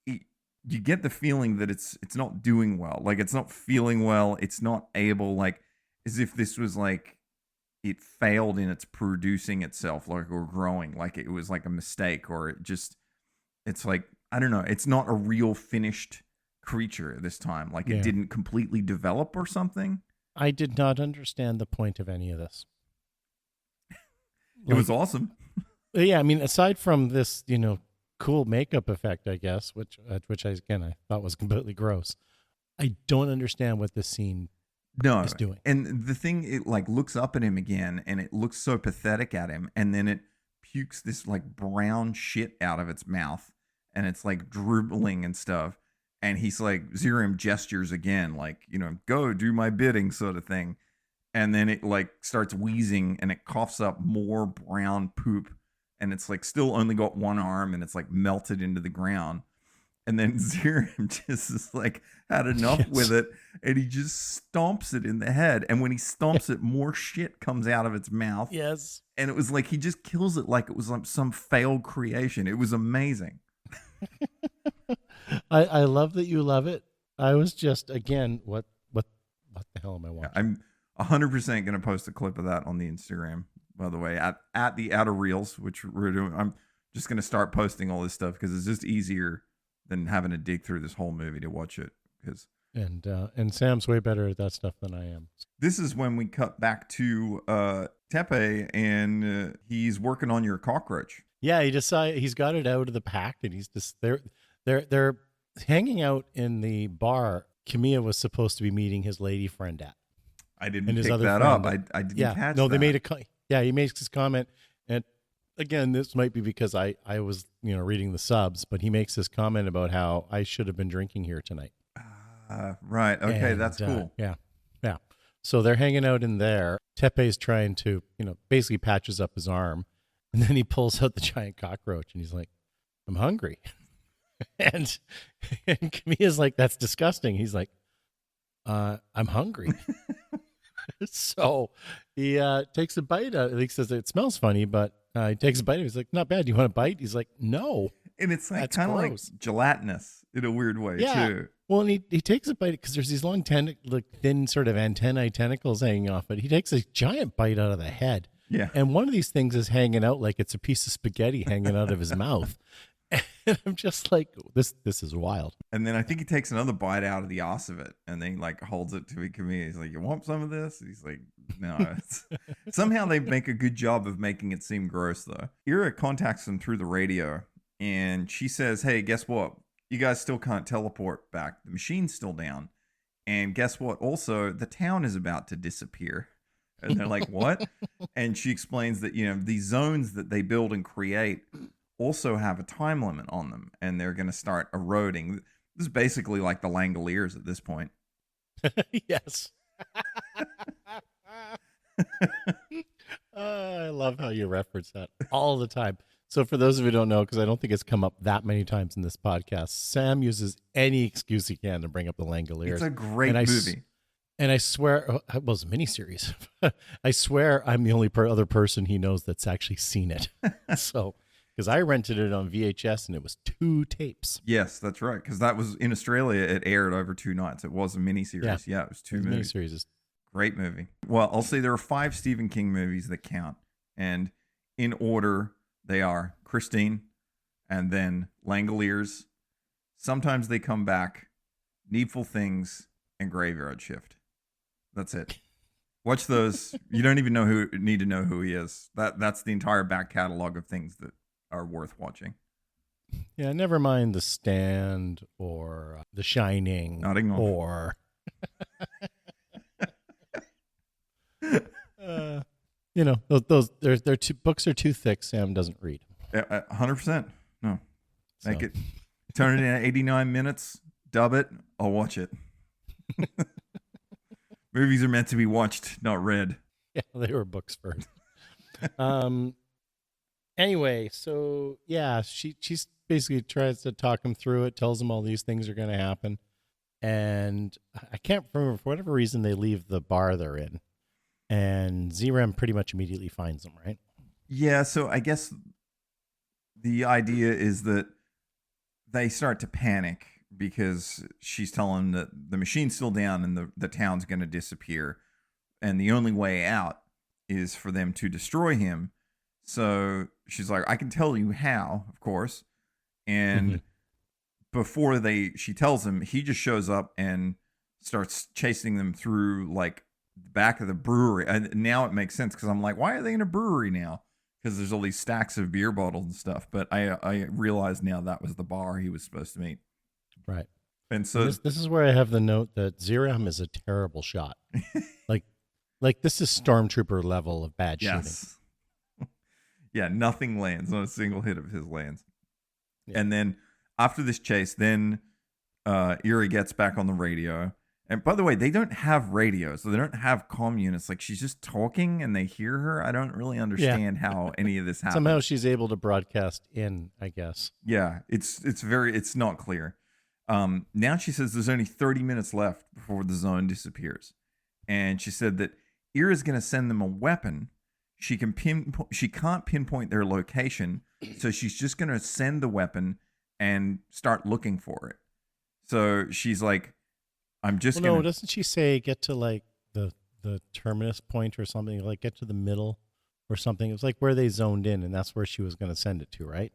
you get the feeling that it's not doing well. Like, it's not feeling well. It's not able, like, as if this was like it failed in its producing itself, like, or growing, like it was like a mistake, or it's like, I don't know. It's not a real finished creature this time. Like, it didn't completely develop or something. I did not understand the point of any of this. It was awesome. Yeah, I mean, aside from this, you know, cool makeup effect, I guess, which I thought was completely gross. I don't understand what this scene is doing. And the thing, it like looks up at him again, and it looks so pathetic at him, and then it pukes this like brown shit out of its mouth, and it's like dribbling and stuff. And he's like, Zeiram gestures again, like, you know, go do my bidding, sort of thing. And then it like starts wheezing, and it coughs up more brown poop. And it's like still only got one arm, and it's like melted into the ground. And then Zeiram just is like had enough Yes. with it, and he just stomps it in the head. And when he stomps it, more shit comes out of its mouth. Yes. And it was like he just kills it like it was like some failed creation. It was amazing. I love that you love it. I was just, again, what the hell am I watching? I'm 100% going to post a clip of that on the Instagram, by the way, at the Outer Reels, which we're doing. I'm just going to start posting all this stuff because it's just easier than having to dig through this whole movie to watch it. Because and Sam's way better at that stuff than I am. this is when we cut back to Tepe, and he's working on your cockroach. Yeah, he's got it out of the pack, and he's just they're hanging out in the bar Kamiya was supposed to be meeting his lady friend at. I didn't And his pick other that friend up. I didn't Yeah, catch no, that. they made he makes his comment, and again, this might be because I was reading the subs, but he makes this comment about how I should have been drinking here tonight. Right. Okay, And, that's cool. Yeah. So they're hanging out in there. Tepe's trying to, basically patches up his arm, and then he pulls out the giant cockroach, and he's like, "I'm hungry," and Kamiya's like, "That's disgusting." He's like, "I'm hungry." So he takes a bite. He says it smells funny, but he takes a bite. He's like, "Not bad. Do you want a bite?" He's like, "No." And it's like That's kind of like gross. gelatinous in a weird way Yeah. too. Well, and he takes a bite because there's these long thin sort of antennae tentacles hanging off it. He takes a giant bite out of the head. Yeah. And one of these things is hanging out like it's a piece of spaghetti hanging out of his mouth. And I'm just like, this is wild. And then I think he takes another bite out of the ass of it, and then he like holds it to Kamiya. He's like, "You want some of this?" And he's like, "No." Somehow they make a good job of making it seem gross, though. Ira contacts them through the radio, and she says, "Hey, guess what? You guys still can't teleport back. The machine's still down. And guess what? Also, the town is about to disappear." And they're like, "What?" And she explains that, these zones that they build and create also have a time limit on them, and they're going to start eroding. This is basically like the Langoliers at this point. Yes. I love how you reference that all the time. So for those of you who don't know, because I don't think it's come up that many times in this podcast, Sam uses any excuse he can to bring up the Langoliers. It's a great And movie. And I swear, well, it's a miniseries. I swear I'm the only other person he knows that's actually seen it. So, because I rented it on VHS and it was 2 tapes. Yes, that's right. Because that was in Australia. It aired over 2 nights. It was a miniseries. Yeah, it was 2 movies. Miniseries is Great movie. Well, I'll say there are 5 Stephen King movies that count. And in order, they are Christine, and then Langoliers. Sometimes they come back, Needful Things, and Graveyard Shift. That's it. Watch those. You don't even need to know who he is. That's the entire back catalog of things that are worth watching. Yeah, never mind The Stand or The Shining Nodding off. or those they're too, books are too thick. Sam doesn't read. 100%. No. Make So. it. Turn it in at 89 minutes. Dub it. I'll watch it. Movies are meant to be watched, not read. Yeah, they were books first. Anyway, so yeah, she's basically tries to talk him through it, tells him all these things are going to happen, and I can't remember, for whatever reason they leave the bar they're in, and Zeiram pretty much immediately finds them, right? Yeah, so I guess the idea is that they start to panic because she's telling them that the machine's still down and the town's going to disappear. And the only way out is for them to destroy him. So she's like, "I can tell you how, of course." And before she tells him, he just shows up and starts chasing them through like the back of the brewery. And now it makes sense because I'm like, why are they in a brewery now? Because there's all these stacks of beer bottles and stuff. But I realize now that was the bar he was supposed to meet. Right. And so This is where I have the note that Zeiram is a terrible shot. like this is Stormtrooper level of bad shooting. yes. Yeah, nothing lands. Not a single hit of his lands. Yeah. And then after this chase, then Erie gets back on the radio And by the way, they don't have radios, so they don't have comm units. Like she's just talking and they hear her. I don't really understand how any of this happens. Somehow she's able to broadcast in, I guess. Yeah, it's not clear. Now she says there's only 30 minutes left before the zone disappears, and she said that Ira's going to send them a weapon. She can't pinpoint their location, so she's just going to send the weapon and start looking for it. So she's like, I'm just well, going to... No, doesn't she say get to like the terminus point or something, like get to the middle or something? It was like where they zoned in, and that's where she was going to send it to, right?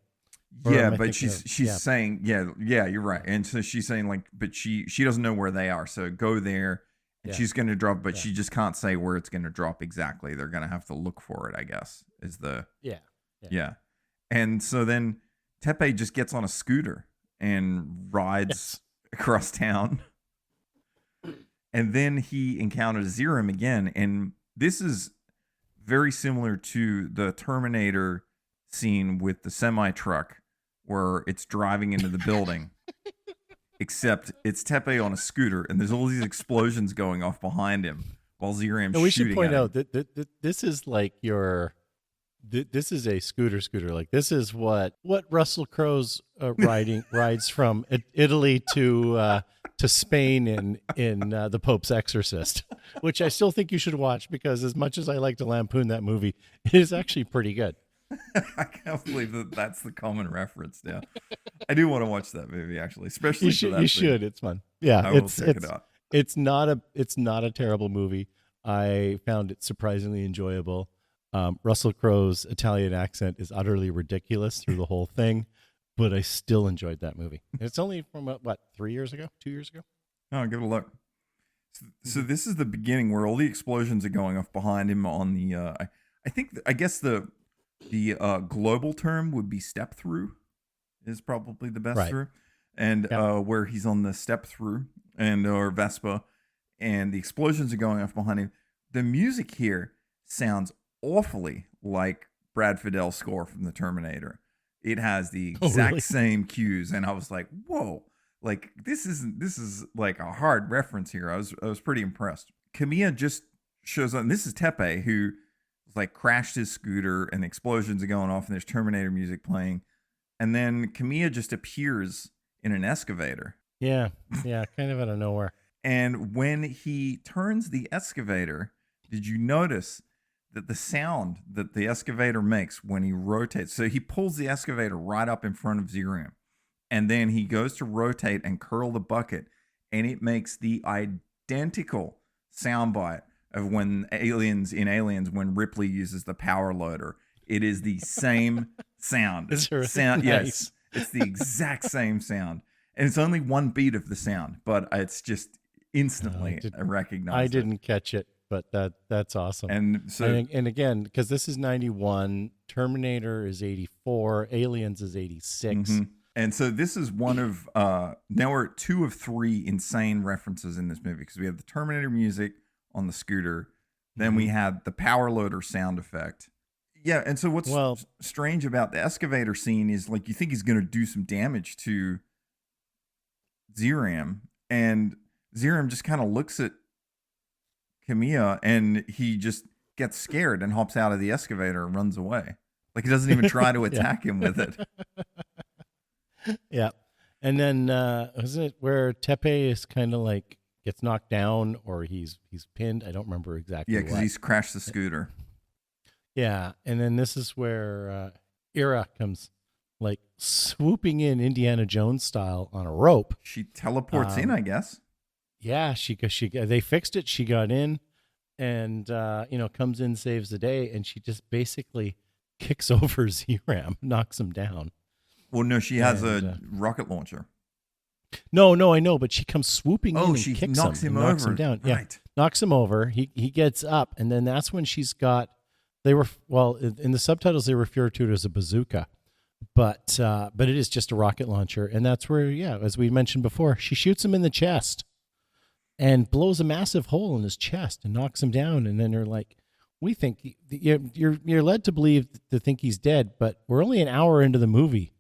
Yeah, but she's saying, yeah, you're right. And so she's saying like, but she doesn't know where they are. So go there and she's going to drop, but she just can't say where it's going to drop exactly. They're going to have to look for it, I guess, is the... Yeah. And so then Tepe just gets on a scooter and rides across town. And then he encounters Zeiram again. And this is very similar to the Terminator scene with the semi-truck where it's driving into the building. Except it's Tepe on a scooter, and there's all these explosions going off behind him while Zeiram's shooting. We should point out him. that this is like this is a scooter. Like this is what Russell Crowe's rides from Italy to Spain in The Pope's Exorcist, which I still think you should watch because as much as I like to lampoon that movie, it is actually pretty good. I can't believe that's the common reference now. I do want to watch that movie actually, especially you should. It's fun. Yeah, I will check it out. It's not a terrible movie. I found it surprisingly enjoyable. Russell Crowe's Italian accent is utterly ridiculous through the whole thing, but I still enjoyed that movie. And it's only from 2 years ago? Oh, give it a look. So this is the beginning where all the explosions are going off behind him on the. I guess the global term would be step through, is probably the best through, and where he's on the step through or Vespa, and the explosions are going off behind him. The music here sounds awfully like Brad Fiddel's score from the Terminator. It has the exact same cues, and I was like, whoa. Like this is like a hard reference here. I was pretty impressed. Kamiya just shows up, and this is Tepe who like crashed his scooter and explosions are going off and there's Terminator music playing. And then Kamiya just appears in an excavator. Yeah, kind of out of nowhere. And when he turns the excavator, did you notice that the sound that the excavator makes when he rotates? So he pulls the excavator right up in front of Zeiram. And then he goes to rotate and curl the bucket, and it makes the identical soundbite of when Aliens, when Ripley uses the power loader. It is the same sound. It's really sound, nice. Yes, it's the exact same sound, and it's only one beat of the sound, but it's just instantly recognized. I didn't catch it, but that's awesome. And so, and again, because this is 91, Terminator is 84, Aliens is 86. Mm-hmm. And so this is one of now we're at 2 of 3 insane references in this movie, because we have the Terminator music on the scooter, then we had the power loader sound effect. Yeah, and so what's strange about the excavator scene is like you think he's going to do some damage to Zeiram, and Zeiram just kind of looks at Kamiya and he just gets scared and hops out of the excavator and runs away. Like he doesn't even try to attack him with it. Yeah. And then isn't it where Tepe is kind of like gets knocked down or he's pinned? I don't remember exactly. Yeah, because he's crashed the scooter. Yeah, and then this is where Ira comes like swooping in Indiana Jones style on a rope. She teleports in, I guess. Yeah, they fixed it. She got in, and comes in, saves the day, and she just basically kicks over Zeiram, knocks him down. Well, no, she has a rocket launcher. No, I know, but she comes swooping in and she kicks knocks him over. Knocks him down. Yeah, right. Knocks him over. He gets up, and then that's when she's got. They were in the subtitles they refer to it as a bazooka, but it is just a rocket launcher, and that's where as we mentioned before, she shoots him in the chest, and blows a massive hole in his chest and knocks him down, and then they're like, we think you're led to believe to think he's dead, but we're only an hour into the movie.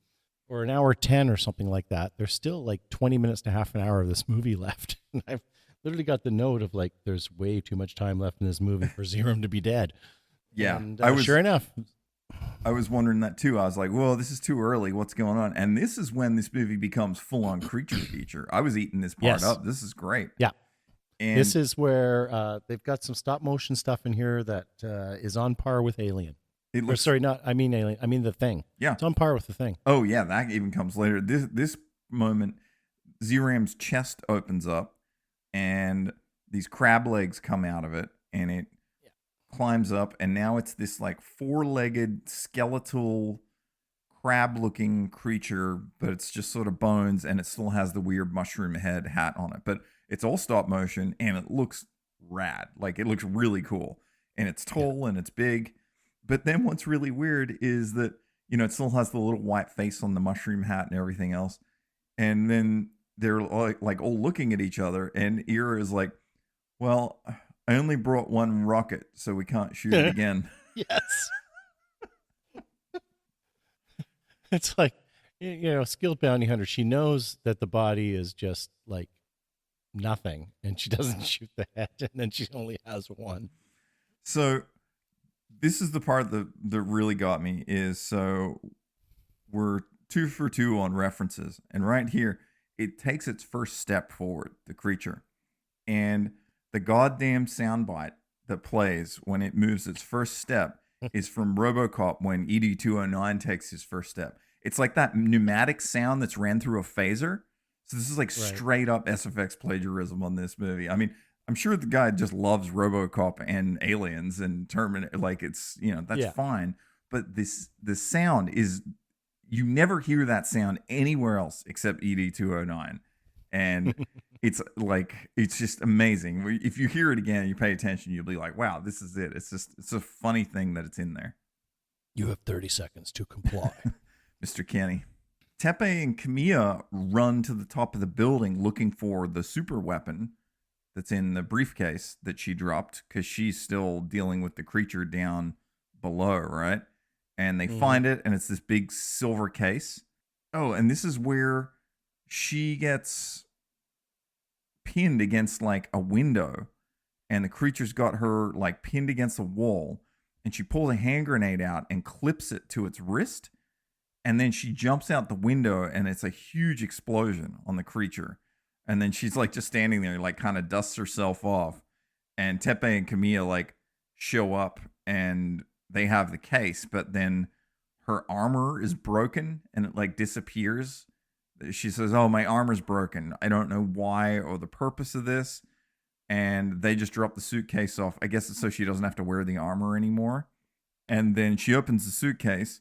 Or an hour 10 or something like that. There's still like 20 minutes to half an hour of this movie left. literally got the note of like, there's way too much time left in this movie for Zeiram to be dead. Yeah, And I was sure enough. I was wondering that too. I was like, well, this is too early. What's going on? And this is when this movie becomes full-on creature feature. I was eating this part Yes. up. This is great. Yeah. And This is where they've got some stop motion stuff in here that is on par with Alien. it Or looks, sorry, not I mean Alien. I mean The Thing. yeah. It's on par with The Thing. Oh yeah, that even comes later. This moment, Zeiram's chest opens up, and these crab legs come out of it, and it climbs up, and now it's this like four-legged skeletal crab-looking creature, but it's just sort of bones, and it still has the weird mushroom head hat on it. But it's all stop motion, and it looks rad. Like it looks really cool, and it's tall and it's big. But then what's really weird is that it still has the little white face on the mushroom hat and everything else. And then they're like all looking at each other, and Ira is like, well, I only brought one rocket, so we can't shoot it again. Yes. It's like, skilled bounty hunter. She knows that the body is just like nothing, and she doesn't shoot the head, and then she only has one. So this is the part that really got me is, so we're 2 for 2 on references. And right here, it takes its first step forward, the creature. And the goddamn soundbite that plays when it moves its first step is from RoboCop when ED-209 takes his first step. It's like that pneumatic sound that's ran through a phaser. So this is like straight up SFX plagiarism on this movie. I mean, I'm sure the guy just loves RoboCop and Aliens and Terminator. Like it's, that's fine. But the sound is, you never hear that sound anywhere else except ED-209. And it's just amazing. If you hear it again, you pay attention, you'll be like, wow, this is it. It's a funny thing that it's in there. You have 30 seconds to comply. Mr. Kenny. Tepe and Kamiya run to the top of the building looking for the super weapon that's in the briefcase that she dropped, because she's still dealing with the creature down below, right? And they find it, and it's this big silver case. Oh, and this is where she gets pinned against like a window, and the creature's got her like pinned against a wall, and she pulls a hand grenade out and clips it to its wrist. And then she jumps out the window, and it's a huge explosion on the creature. And then she's like just standing there, like kind of dusts herself off. And Tepe and Kamiya like show up, and they have the case, but then her armor is broken and it like disappears. She says, oh, my armor's broken. I don't know why or the purpose of this. And they just drop the suitcase off. I guess it's so she doesn't have to wear the armor anymore. And then she opens the suitcase,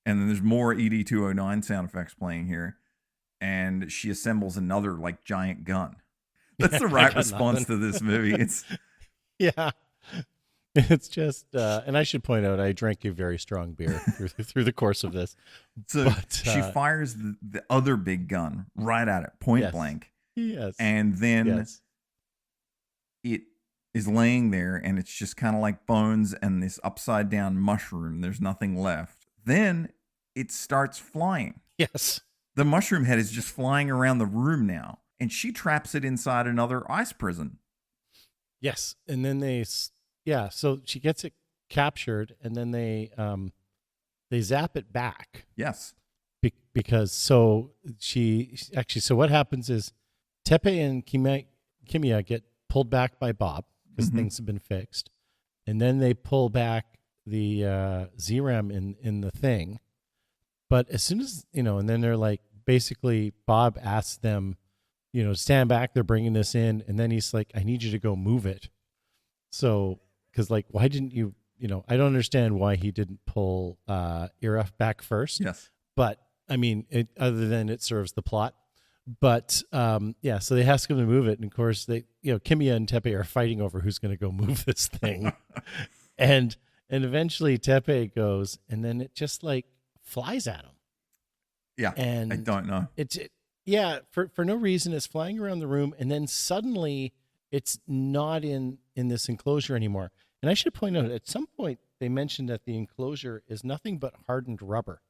and then there's more ED-209 sound effects playing here. And she assembles another like giant gun. That's the right response to this movie. It's It's just, and I should point out, I drank a very strong beer through the course of this. So she fires the other big gun right at it, point blank. Yes. And then it is laying there, and it's just kind of like bones and this upside down mushroom. There's nothing left. Then it starts flying. Yes. The mushroom head is just flying around the room now, and she traps it inside another ice prison. Yes. And then so she gets it captured, and then they zap it back. Yes. Because what happens is Tepe and Kimiya get pulled back by Bob because things have been fixed. And then they pull back the Zeiram in the thing. But as soon as, and then they're like, basically Bob asks them, stand back, they're bringing this in. And then he's like, I need you to go move it. So, because like, why didn't you, I don't understand why he didn't pull Ira back first. Yes. But I mean, other than it serves the plot. But so they ask him to move it. And of course, Kimiya and Tepe are fighting over who's going to go move this thing. and eventually Tepe goes, and then it just like flies at him. Yeah. And I don't know. For no reason, it's flying around the room. And then suddenly it's not in this enclosure anymore. And I should point out, at some point, they mentioned that the enclosure is nothing but hardened rubber,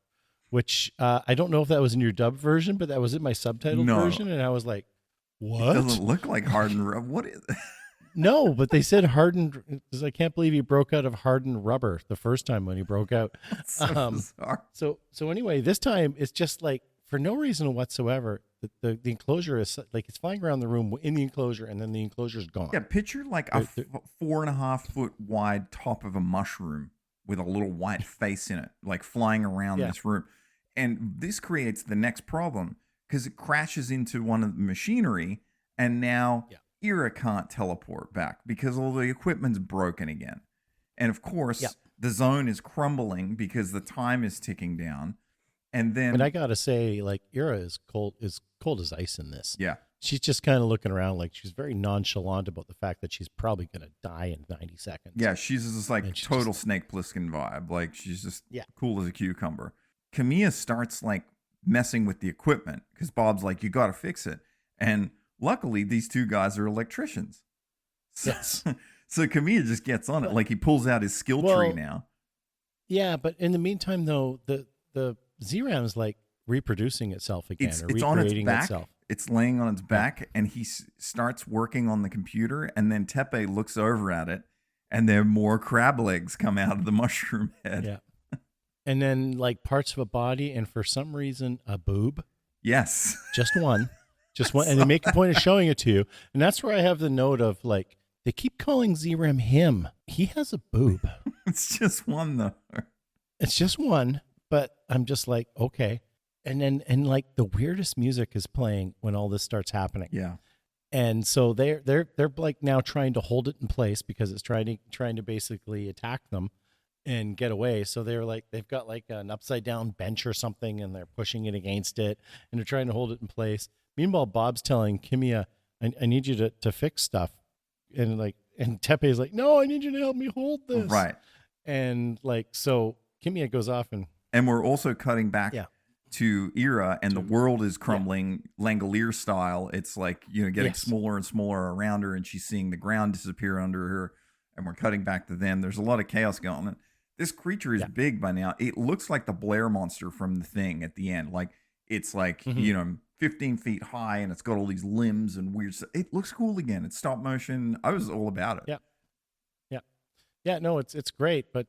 which I don't know if that was in your dub version, but that was in my subtitled version. And I was like, What? doesn't look like hardened rubber. What is No, but they said hardened, because I can't believe he broke out of hardened rubber the first time when he broke out. so bizarre. So anyway, this time it's just like for no reason whatsoever. The enclosure is like it's flying around the room in the enclosure, and then the enclosure's gone. Yeah, picture like a 4.5-foot wide top of a mushroom with a little white face in it, like flying around this room. And this creates the next problem because it crashes into one of the machinery, and now Ira can't teleport back because all the equipment's broken again. And of course, the zone is crumbling because the time is ticking down. And then, and I gotta say, like Ira is cold as ice in this. Yeah, she's just kind of looking around, like she's very nonchalant about the fact that she's probably gonna die in 90 seconds. Yeah, she's just like total Snake Plissken vibe. Like she's just cool as a cucumber. Kamiya starts like messing with the equipment because Bob's like, you got to fix it. And luckily, these two guys are electricians. Yes. So Kamiya just gets on it. Like he pulls out his skill tree now. Yeah, but in the meantime, though, the Zeiram is like reproducing itself again, It's recreating on its back. itself. It's laying on its back, and he starts working on the computer. And then Tepe looks over at it, and then more crab legs come out of the mushroom head. Yeah. And then like parts of a body, and for some reason a boob. Yes. Just one. Just one. And they make a point of showing it to you. And that's where I have the note of like, they keep calling Zeiram him. He has a boob. It's just one though. It's just one, but I'm just like, okay. And like the weirdest music is playing when all this starts happening. Yeah. And so they're like now trying to hold it in place because it's trying to basically attack them and get away. So they've got like an upside down bench or something, and they're pushing it against it, and they're trying to hold it in place. Meanwhile, Bob's telling Kamiya, I need you to fix stuff. And Tepe's like, no, I need you to help me hold this. Right. And like, so Kamiya goes off and we're also cutting back to Ira, and the world is crumbling Langolier style. It's like, getting smaller and smaller around her, and she's seeing the ground disappear under her, and we're cutting back to them. There's a lot of chaos going on. This creature is big by now. It looks like the Blair monster from The Thing at the end. Like it's like, 15 feet high, and it's got all these limbs and weird stuff. It looks cool again. It's stop motion. I was all about it. Yeah, no, it's great, but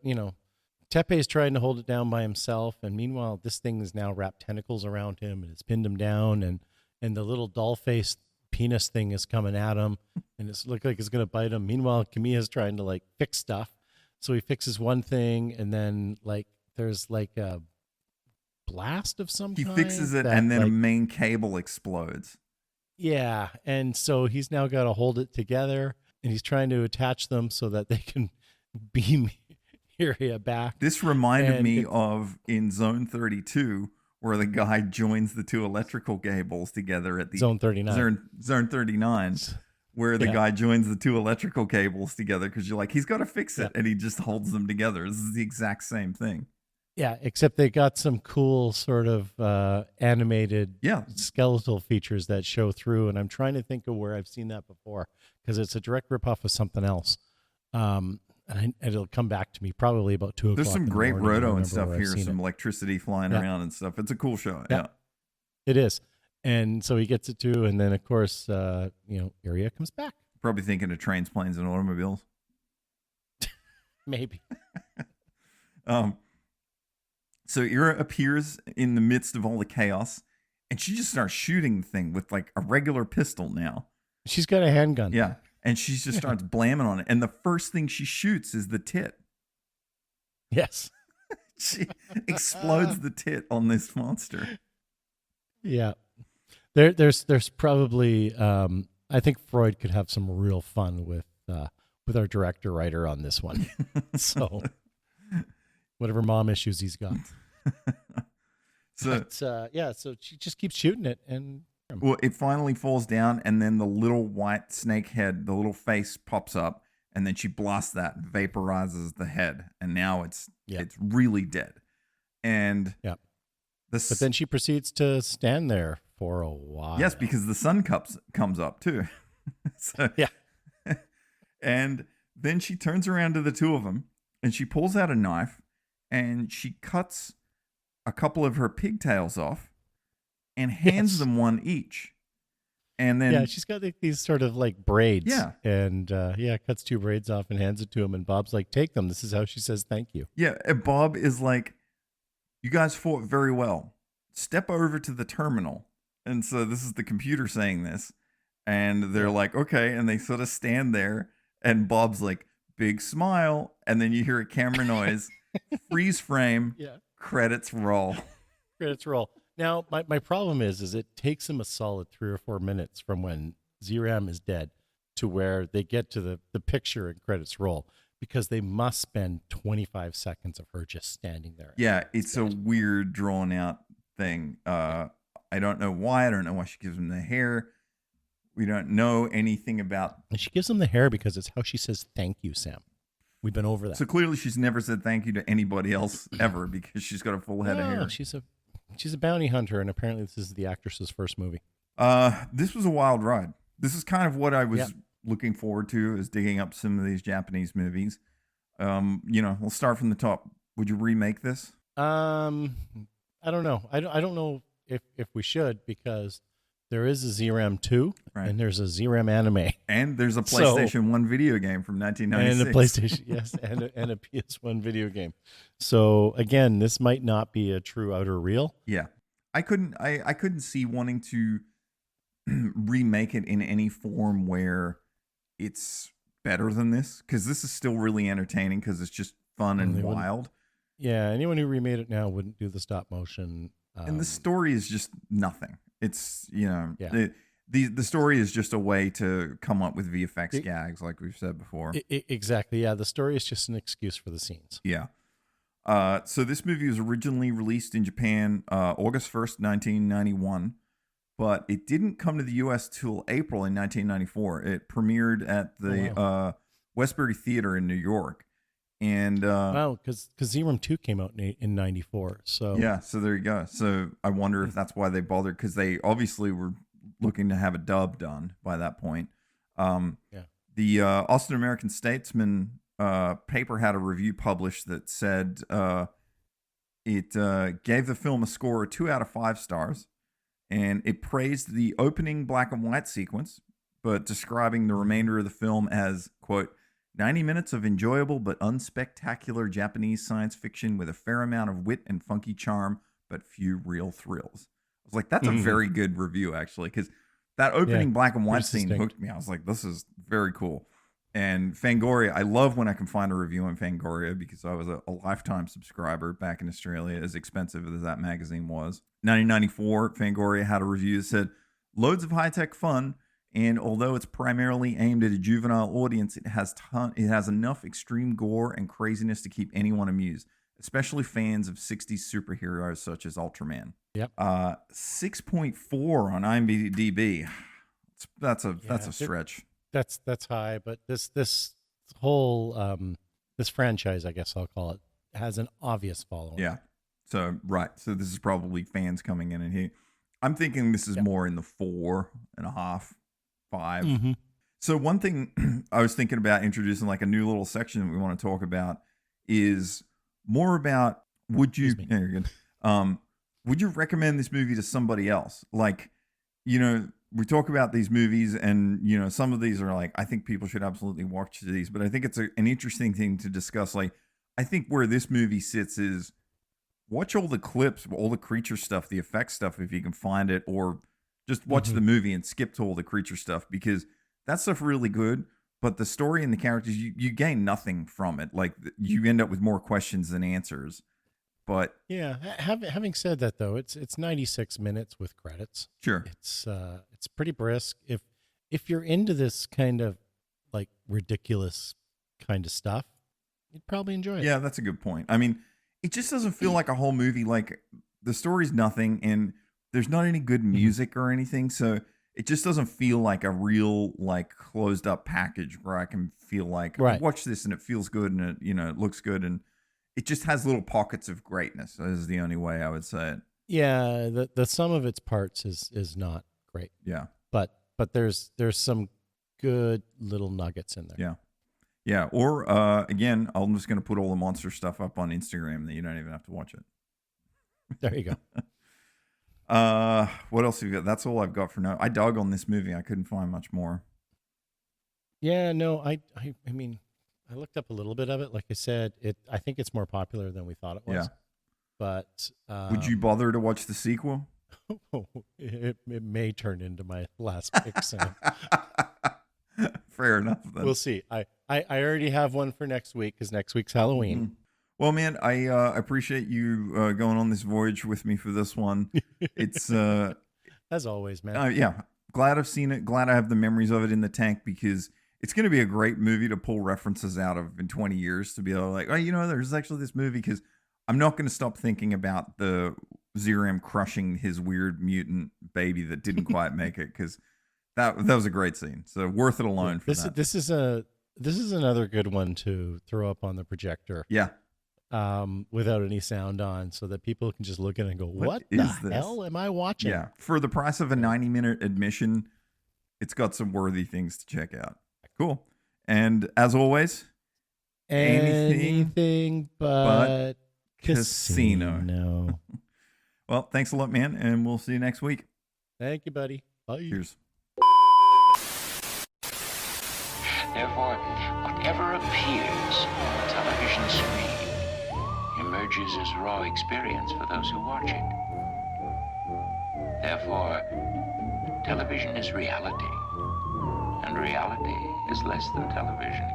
Tepe's trying to hold it down by himself, and meanwhile this thing has now wrapped tentacles around him, and it's pinned him down, and the little doll-faced penis thing is coming at him, and it's look like it's gonna bite him. Meanwhile, Kamiya's trying to like fix stuff. So he fixes one thing, and then like there's like a blast of some kind. He fixes it, and then a main cable explodes. Yeah, and so he's now got to hold it together, and he's trying to attach them so that they can beam Iria back. This reminded me of in Zone 32, where the guy joins the two electrical cables together at the Zone 39. Zone 39. Where the guy joins the two electrical cables together because you're like, he's got to fix it, and he just holds them together. This is the exact same thing. Yeah, except they got some cool sort of animated skeletal features that show through, and I'm trying to think of where I've seen that before because it's a direct ripoff of something else. And it'll come back to me probably about 2 o'clock. There's some great roto and stuff here, some electricity flying around and stuff. It's a cool show. Yeah, it is. And so he gets it too, and then of course, Iria comes back. Probably thinking of trains, planes, and automobiles. Maybe. So Ira appears in the midst of all the chaos, and she just starts shooting the thing with like a regular pistol now. She's got a handgun. Yeah, and she just starts blamming on it, and the first thing she shoots is the tit. Yes. She explodes the tit on this monster. Yeah. There's probably I think Freud could have some real fun with our director writer on this one. So whatever mom issues he's got. So she just keeps shooting it, and well, it finally falls down, and then the little white snake head, the little face pops up, and then she blasts that, vaporizes the head, and now it's really dead. And but then she proceeds to stand there for a while. Yes, because the sun comes up too. And then she turns around to the two of them, and she pulls out a knife, and she cuts a couple of her pigtails off and hands them one each. And then Yeah, she's got like these sort of like braids. Yeah. And cuts 2 braids off and hands it to him. And Bob's like, take them. This is how she says thank you. yeah, and Bob is like, you guys fought very well. Step over to the terminal. And so this is the computer saying this. And they're like, okay. And they sort of stand there. And Bob's like, big smile. And then you hear a camera noise, freeze frame, Yeah. credits roll. Credits roll. Now, my problem is it takes him a solid 3 or 4 minutes from when Zeiram is dead to where they get to the picture and credits roll, because they must spend 25 seconds of her just standing there. Yeah, it's a weird, drawn out thing. I don't know why. I don't know why she gives him the hair. We don't know anything about. And she gives him the hair because it's how she says thank you, Sam. We've been over that. So clearly she's never said thank you to anybody else ever, because she's got a full head of hair. She's a bounty hunter, and apparently this is the actress's first movie. This was a wild ride. This is kind of what I was looking forward to, is digging up some of these Japanese movies. We'll start from the top. Would you remake this? I don't know. I don't know if we should, because there is a Zeiram 2, right, and there's a Zeiram anime. And there's a PlayStation 1 video game from 1996. And a PlayStation, yes, and a PS1 video game. So again, this might not be a true outer reel. Yeah. I couldn't see wanting to remake it in any form where it's better than this, because this is still really entertaining, because it's just fun and wild. Yeah, anyone who remade it now wouldn't do the stop motion. And the story is just nothing. It's, the story is just a way to come up with VFX gags, like we've said before. Exactly. Yeah, the story is just an excuse for the scenes. Yeah. So this movie was originally released in Japan August 1st, 1991, but it didn't come to the U.S. till April in 1994. It premiered at the Westbury Theater in New York. And wow, because Zeiram 2 came out in 94. So yeah, so there you go. So I wonder if that's why they bothered, because they obviously were looking to have a dub done by that point. The Austin American Statesman paper had a review published that said it gave the film a score of 2 out of 5 stars, and it praised the opening black and white sequence, but describing the remainder of the film as, quote, 90 minutes of enjoyable but unspectacular Japanese science fiction with a fair amount of wit and funky charm, but few real thrills. I was like, that's a very good review, actually, because that opening black and white scene hooked me. I was like, this is very cool. And Fangoria, I love when I can find a review on Fangoria, because I was a lifetime subscriber back in Australia, as expensive as that magazine was. 1994, Fangoria had a review that said, loads of high-tech fun, and although it's primarily aimed at a juvenile audience, it has enough extreme gore and craziness to keep anyone amused, especially fans of 60s superheroes such as Ultraman. Yep. 6.4 on IMDb. That's a stretch. That's high, but this whole this franchise, I guess I'll call it, has an obvious following. Yeah. So So this is probably fans coming in, and here I'm thinking this is more in the 4.5, 5. Mm-hmm. So one thing I was thinking about introducing, like a new little section that we want to talk about, is more about would you recommend this movie to somebody else? Like, we talk about these movies, and some of these are like, I think people should absolutely watch these, but I think it's an interesting thing to discuss. Like, I think where this movie sits is watch all the clips, all the creature stuff, the effects stuff, if you can find it, or just watch the movie and skip to all the creature stuff, because that stuff really good. But the story and the characters, you gain nothing from it. Like, you end up with more questions than answers. But yeah, having said that, though, it's 96 minutes with credits. Sure, it's pretty brisk. If you're into this kind of like ridiculous kind of stuff, you'd probably enjoy it. Yeah, that's a good point. I mean, it just doesn't feel like a whole movie. Like, the story's nothing, and there's not any good music or anything, so it just doesn't feel like a real, like, closed up package where I can feel like, watch this and it feels good, and it, it looks good, and it just has little pockets of greatness. Is the only way I would say it. Yeah, the sum of its parts is not great. Yeah, but there's some good little nuggets in there. Yeah. Yeah, or again, I'm just going to put all the monster stuff up on Instagram that you don't even have to watch it. There you go. What else have you got? That's all I've got for now. I dug on this movie. I couldn't find much more. Yeah, no, I mean, I looked up a little bit of it. Like I said, I think it's more popular than we thought it was. Yeah. But Would you bother to watch the sequel? it may turn into my last pick soon. Fair enough. Then. We'll see. I already have one for next week because next week's Halloween. Mm-hmm. Well, man, I appreciate you going on this voyage with me for this one. It's as always, man. Yeah, glad I've seen it. Glad I have the memories of it in the tank because it's going to be a great movie to pull references out of in 20 years to be able to like, oh, you know, there's actually this movie because I'm not going to stop thinking about the Zeiram crushing his weird mutant baby that didn't quite make it because that was a great scene. So worth it alone for that. This is another good one to throw up on the projector. Yeah. Without any sound on, so that people can just look at it and go, "What the hell am I watching?" Yeah, for the price of a 90-minute admission, it's got some worthy things to check out. Cool. And as always, anything but casino. Well, thanks a lot, man, and we'll see you next week. Thank you, buddy. Bye. Cheers. Therefore, whatever appears on the television screen emerges as raw experience for those who watch it. Therefore, television is reality, and reality is less than television.